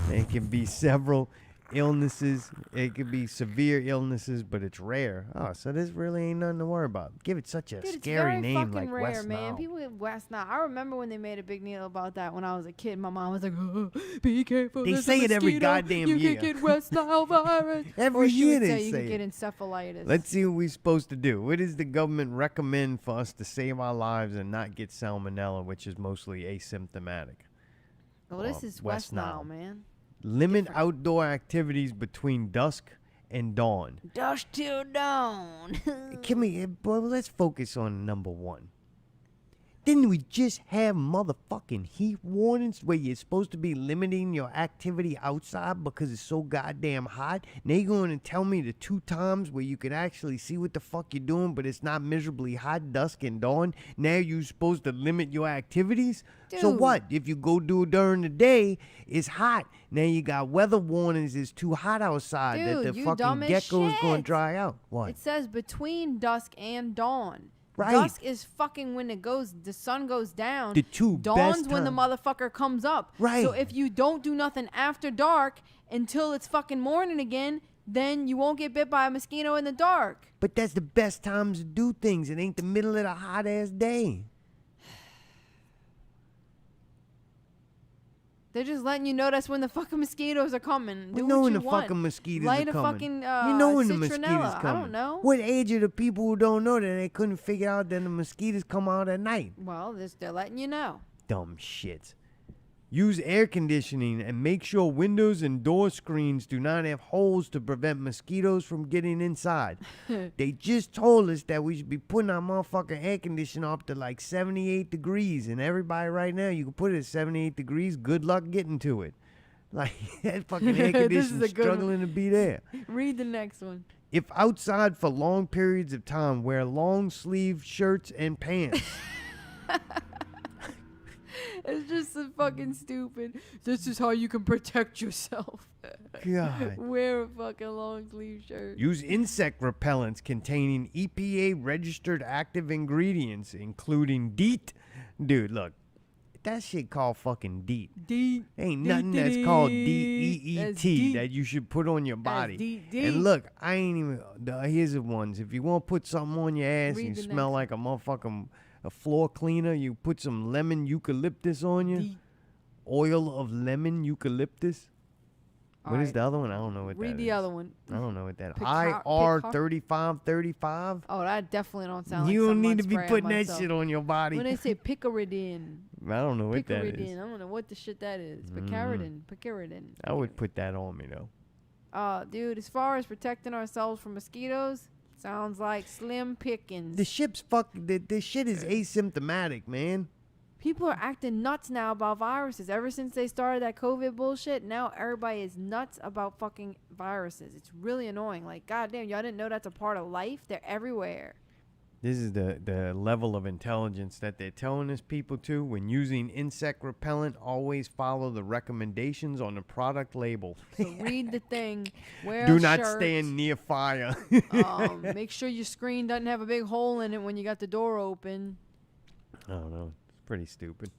There can be several illnesses. It could be severe illnesses, but it's rare. Oh, so this really ain't nothing to worry about. Give it such a Dude, it's scary very name fucking like rare, West man. Nile. People in West Nile. I remember when they made a big deal about that when I was a kid. My mom was like, oh, "Be careful." They there's a say it every mosquito. goddamn you year. You can get West Nile virus. Every or she year would they say you say can get it. encephalitis. Let's see what we're supposed to do. What does the government recommend for us to save our lives and not get salmonella, which is mostly asymptomatic? Well, this is West Nile, man. Limit outdoor activities between dusk and dawn. Dusk till dawn. Kimmy, boy, let's focus on number one. Didn't we just have motherfucking heat warnings where you're supposed to be limiting your activity outside because it's so goddamn hot? Now you're going to tell me the 2 times where you can actually see what the fuck you're doing, but it's not miserably hot, dusk, and dawn? Now you're supposed to limit your activities? So Dude. what? If you go do it during the day, it's hot. Now you got weather warnings, it's too hot outside that Dude, the you fucking dumb as gecko's going to shit. dry out. What? It says between dusk and dawn. Right. Dusk is fucking when the sun goes down. The two Dawn's best when the time. motherfucker comes up. Right. So if you don't do nothing after dark until it's fucking morning again, then you won't get bit by a mosquito in the dark. But that's the best times to do things. It ain't the middle of the hot ass day. They're just letting you know that's when the fucking mosquitoes are coming. We Do know what when you the want. fucking mosquitoes Light are a coming. fucking You know when the mosquitoes citronella. coming. I don't know. What age are the people who don't know that they couldn't figure out that the mosquitoes come out at night? Well, they're letting you know. Dumb shit. Use air conditioning and make sure windows and door screens do not have holes to prevent mosquitoes from getting inside. They just told us that we should be putting our motherfucking air conditioner up to like 78 degrees. And everybody right now, you can put it at 78 degrees. Good luck getting to it. Like, that fucking air This is conditioner's a good one. struggling to be there. Read the next one. If outside for long periods of time, wear long sleeve shirts and pants. It's just so fucking stupid. This is how you can protect yourself. God. Wear a fucking long sleeve shirt. Use insect repellents containing EPA registered active ingredients, including DEET. Dude, look. That shit called fucking DEET. D. Ain't nothing that's called DEET That's DEET. that you should put on your body. DEET. And look, I ain't even. Here's the ones. If you want to put something on your ass Read and you the smell next like a motherfucking a floor cleaner, you put some lemon eucalyptus on you. DEET. Oil of lemon eucalyptus. What is Alright. the other one? I don't know what that is. Read the other one. I don't know what that is. Picar- IR3535. Oh, that definitely don't sound like You don't something need I'd to be spray on putting that myself. shit on your body. When they say picaridin. I don't know what that Picaridin. is. I don't know what the shit that is. Picaridin. Picaridin. I would put that on me though. Dude, as far as protecting ourselves from mosquitoes, sounds like slim pickings. The shit is asymptomatic, man. People are acting nuts now about viruses. Ever since they started that COVID bullshit, now everybody is nuts about fucking viruses. It's really annoying. Like, goddamn, y'all didn't know that's a part of life? They're everywhere. This is the level of intelligence that they're telling us people to. When using insect repellent, always follow the recommendations on the product label. So read the thing. Wear Do a not shirt. stand near fire. Make sure your screen doesn't have a big hole in it when you got the door open. I don't know. It's pretty stupid.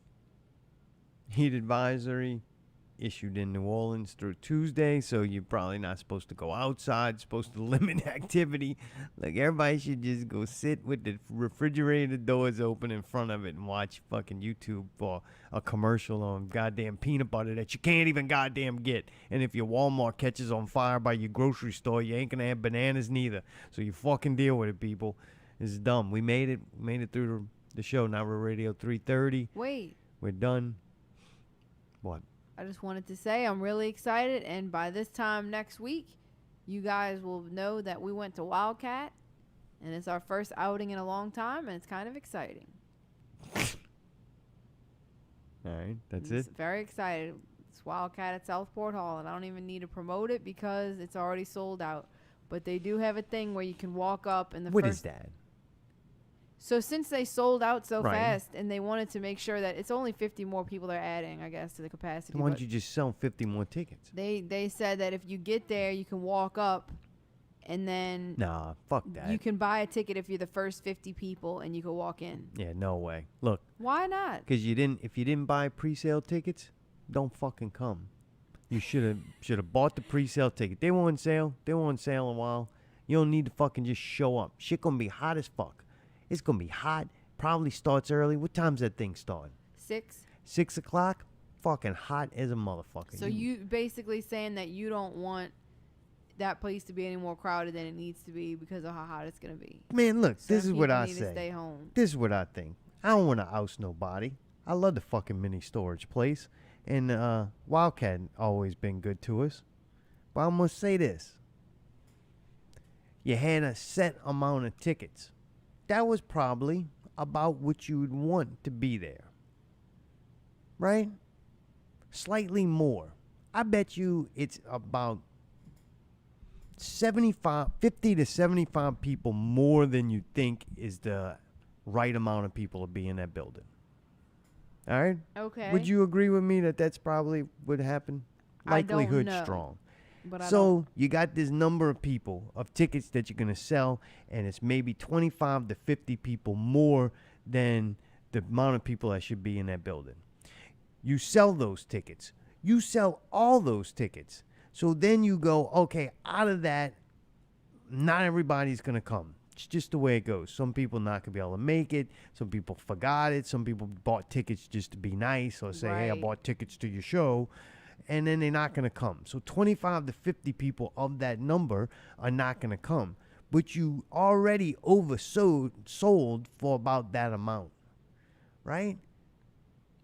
Heat advisory issued in New Orleans through Tuesday, so you're probably not supposed to go outside, supposed to limit activity. Like, everybody should just go sit with the refrigerator doors open in front of it and watch fucking YouTube for a commercial on goddamn peanut butter that you can't even goddamn get. And if your Walmart catches on fire by your grocery store, you ain't gonna have bananas neither. So you fucking deal with it, people. It's dumb. We made it through the show. Now we're Radio 330. Wait. We're done. What? I just wanted to say I'm really excited, and by this time next week, you guys will know that we went to Wildkat, and it's our first outing in a long time, and it's kind of exciting. All right, that's It's it. very excited. It's Wildkat at Southport Hall, and I don't even need to promote it because it's already sold out. But they do have a thing where you can walk up and What is that? So since they sold out so Right. fast, and they wanted to make sure that it's only 50 more people they're adding, I guess, to the capacity. Why don't but you just sell 50 more tickets? They said that if you get there, you can walk up, and then Nah, fuck that. you can buy a ticket if you're the first 50 people, and you can walk in. Yeah, no way. Look, Why not? because if you didn't buy pre-sale tickets, don't fucking come. You should have bought the pre-sale ticket. They weren't on sale. They weren't on sale in a while. You don't need to fucking just show up. Shit gonna be hot as fuck. It's gonna be hot. Probably starts early. What time's that thing start? 6. 6 o'clock? Fucking hot as a motherfucker. So you basically saying that you don't want that place to be any more crowded than it needs to be because of how hot it's gonna be. Man, look, Some this is what people I need to say. stay home. This is what I think. I don't want to oust nobody. I love the fucking mini storage place. And Wildcat always been good to us. But I'm going to say this. You had a set amount of tickets. That was probably about what you would want to be there. Right? Slightly more. I bet you it's about 50 to 75 people more than you think is the right amount of people to be in that building. All right? Okay. Would you agree with me that that's probably what happened? I don't Likelihood know, strong. But I don't. So you got this number of people of tickets that you're going to sell, and it's maybe 25 to 50 people more than the amount of people that should be in that building. You sell those tickets. You sell all those tickets. So then you go, okay, out of that, not everybody's going to come. It's just the way it goes. Some people not going to be able to make it. Some people forgot it. Some people bought tickets just to be nice or say, hey, I Right. bought tickets to your show. And then they're not going to come. So 25 to 50 people of that number are not going to come. But you already sold for about that amount. Right?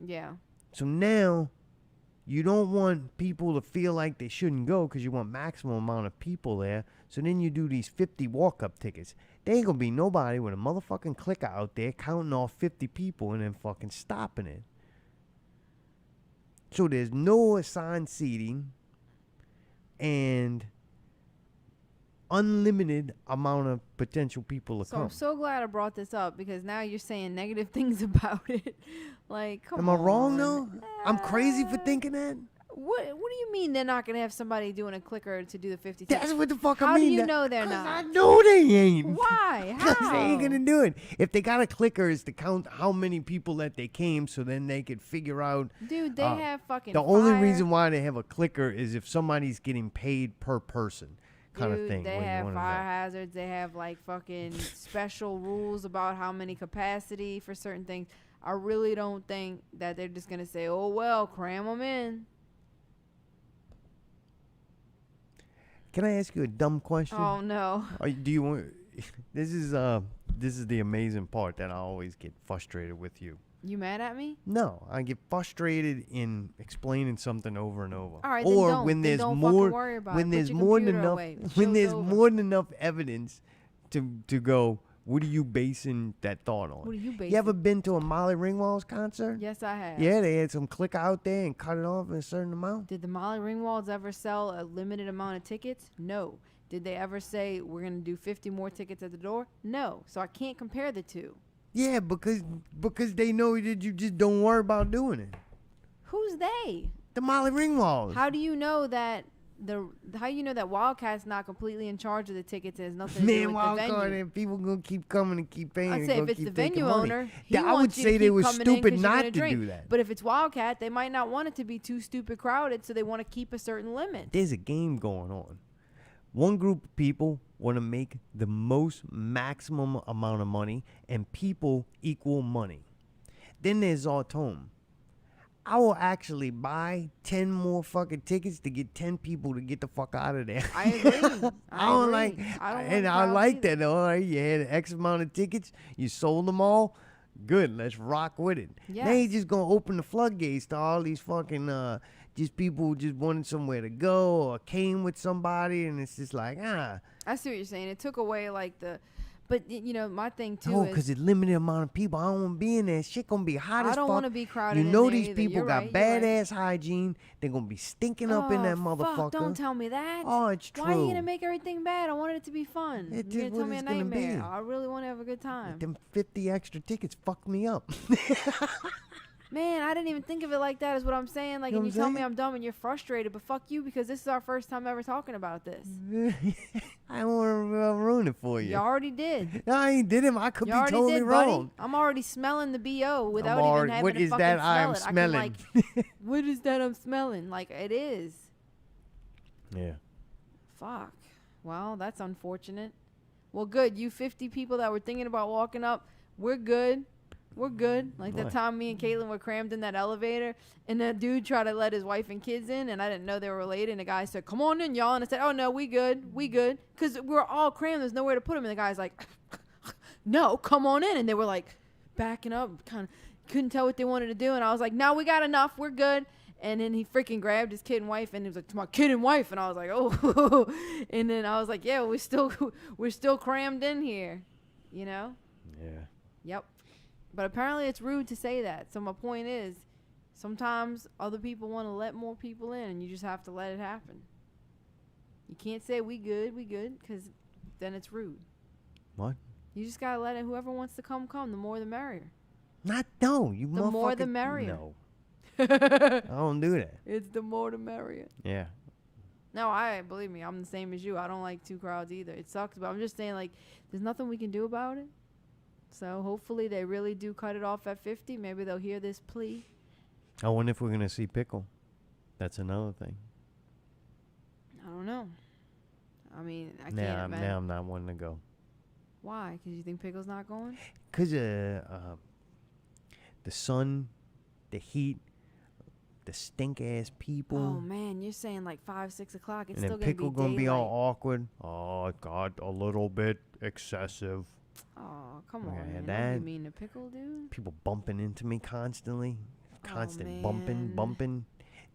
Yeah. So now you don't want people to feel like they shouldn't go because you want maximum amount of people there. So then you do these 50 walk-up tickets. There ain't going to be nobody with a motherfucking clicker out there counting off 50 people and then fucking stopping it. So there's no assigned seating and unlimited amount of potential people to So come. I'm so glad I brought this up because now you're saying negative things about it. Like, come on. Am I wrong though? I'm crazy for thinking that? What do you mean they're not gonna have somebody doing a clicker to do the 50 That's tickets? what the fuck How I mean. do you know they're not? I know they ain't. Why? Because How? they ain't gonna do it. If they got a clicker, is to count how many people that they came, so then they could figure out. Dude, they have fucking The only fire. reason why they have a clicker is if somebody's getting paid per person, kind Dude, of thing. they where you have wanna fire know. hazards. They have like fucking special rules about how many capacity for certain things. I really don't think that they're just gonna say, "Oh well, cram them in." Can I ask you a dumb question? Oh no. Do you want? This is the amazing part that I always get frustrated with you. You mad at me? No, I get frustrated in explaining something over and over. All right, then or don't. when Then there's don't more, fucking worry about when it. there's Put your more than computer enough, away. The when show's there's over. more than enough evidence to go. What are you basing that thought on? What are you basing? You ever been to a Molly Ringwald's concert? Yes, I have. Yeah, they had some clicker out there and cut it off in a certain amount. Did the Molly Ringwalds ever sell a limited amount of tickets? No. Did they ever say we're going to do 50 more tickets at the door? No. So I can't compare the two. Yeah, because they know that you just don't worry about doing it. Who's they? The Molly Ringwalds. How do you know that Wildkat's not completely in charge of the tickets? It has nothing to do with the venue. And people gonna keep coming and keep paying. I'd say if it's the venue owner, I would say they were stupid not to do that. But if it's Wildkat, they might not want it to be too stupid crowded, so they want to keep a certain limit. There's a game going on. One group of people want to make the most maximum amount of money, and people equal money. Then there's Autumn. I will actually buy 10 more fucking tickets to get 10 people to get the fuck out of there. I agree. I like that. All right, you had X amount of tickets, you sold them all. Good, let's rock with it. Yes. Now you just gonna open the floodgates to all these fucking just people who just wanted somewhere to go or came with somebody, and it's just like I see what you're saying. It took away like but you know, my thing too is because it's limited amount of people. I don't want to be in there. Shit gonna be hot as fuck. I don't want to be crowded. You know these either. people You're got right, badass hygiene. They're gonna be stinking up in that motherfucker. Fuck, don't tell me that. Oh, it's true. Why are you gonna make everything bad? I wanted it to be fun. It's You're gonna tell me a nightmare. be. I really want to have a good time. Them 50 extra tickets fucked me up. Man, I didn't even think of it like that, is what I'm saying. Like, You know and you what I'm tell me saying? I'm dumb and you're frustrated, but fuck you, because this is our first time ever talking about this. I don't want to ruin it for you. You already did. No, I ain't did him. I could You be already totally did, wrong. buddy. I'm already smelling the BO without already- even having what to is fucking that smell I'm it. smelling? I can, like, what is that I'm smelling? Like, it is. Yeah. Fuck. Well, that's unfortunate. Well, good. You 50 people that were thinking about walking up, we're good. We're good. Like that What? time me and Caitlin were crammed in that elevator, and that dude tried to let his wife and kids in, and I didn't know they were related. And the guy said, "Come on in, y'all." And I said, "Oh no, we good, because we're all crammed. There's nowhere to put them." And the guy's like, "No, come on in." And they were like backing up, kind of couldn't tell what they wanted to do. And I was like, "No, we got enough. We're good." And then he freaking grabbed his kid and wife, and he was like, "To my kid and wife." And I was like, "Oh." And then I was like, "Yeah, we're still crammed in here, you know." Yeah. Yep. But apparently it's rude to say that. So my point is, sometimes other people want to let more people in, and you just have to let it happen. You can't say we good, because then it's rude. What? You just got to let it. Whoever wants to come. The more the merrier. No, you The more the motherfucker- merrier. No. I don't do that. It's the more the merrier. Yeah. No, believe me, I'm the same as you. I don't like two crowds either. It sucks, but I'm just saying, like, there's nothing we can do about it. So hopefully they really do cut it off at 50. Maybe they'll hear this plea. I wonder if we're going to see Pickle. That's another thing. I don't know. I mean, I can't Now imagine. I'm not wanting to go. Why? Because you think Pickle's not going? Because the sun, the heat, the stink-ass people. Oh, man. You're saying like 5, 6 o'clock. It's and still then going to Pickle be gonna daylight. be all awkward. Oh, God, a little bit excessive. Oh, come Okay, on, man. that- Don't be mean to Pickle, dude. People bumping into me constantly. Constant man. bumping.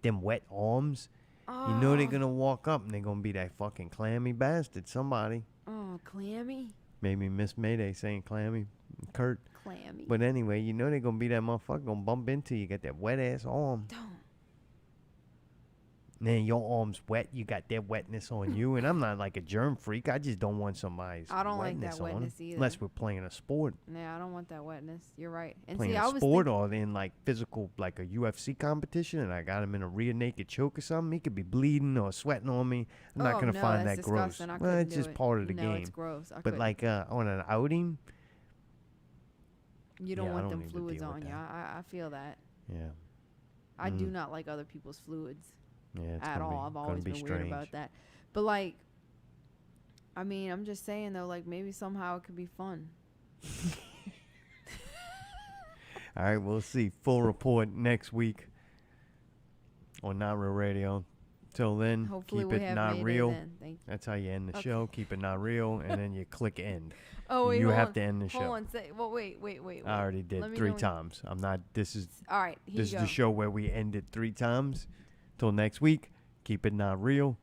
Them wet arms. Oh, You know they're gonna walk up and they're gonna be that fucking clammy bastard. Somebody. Oh, clammy? Maybe Miss Mayday saying clammy. Kurt. Clammy. But anyway, you know they're gonna be that motherfucker gonna bump into you. Got that wet ass arm. Don't. Then your arm's wet. You got that wetness on you. And I'm not like a germ freak. I just don't want somebody's I don't like wetness that on. wetness either. Unless we're playing a sport. Nah, I don't want that wetness. You're right. And Playing see, a I was sport thinking, or in like physical, like a UFC competition, and I got him in a rear naked choke or something. He could be bleeding or sweating on me. I'm not gonna no, find that's that gross. disgusting. I Well, couldn't it's do just it. part of the no, game. it's gross. I But couldn't. like on an outing, You don't Yeah, I want don't them need to fluids deal with on you. that. I feel that. yeah, I do Mm. not like other people's fluids yeah, it's at gonna all. I've be, always gonna be been strange. weird about that. But like, I mean, I'm just saying though, like maybe somehow it could be fun. All right, we'll see. Full report next week on Not Real Radio. Till then, Hopefully keep we it have not Mayday real. then. Thank you. That's how you end the Okay. show. Keep it not real, and then you click end. Oh wait, you hold have on. to end the show. Hold on. Say, well, wait. I already Let did me 3 know when- times. I'm not. This is All right. Here this you is go. the show where we end it 3 times. Till next week, keep it not real.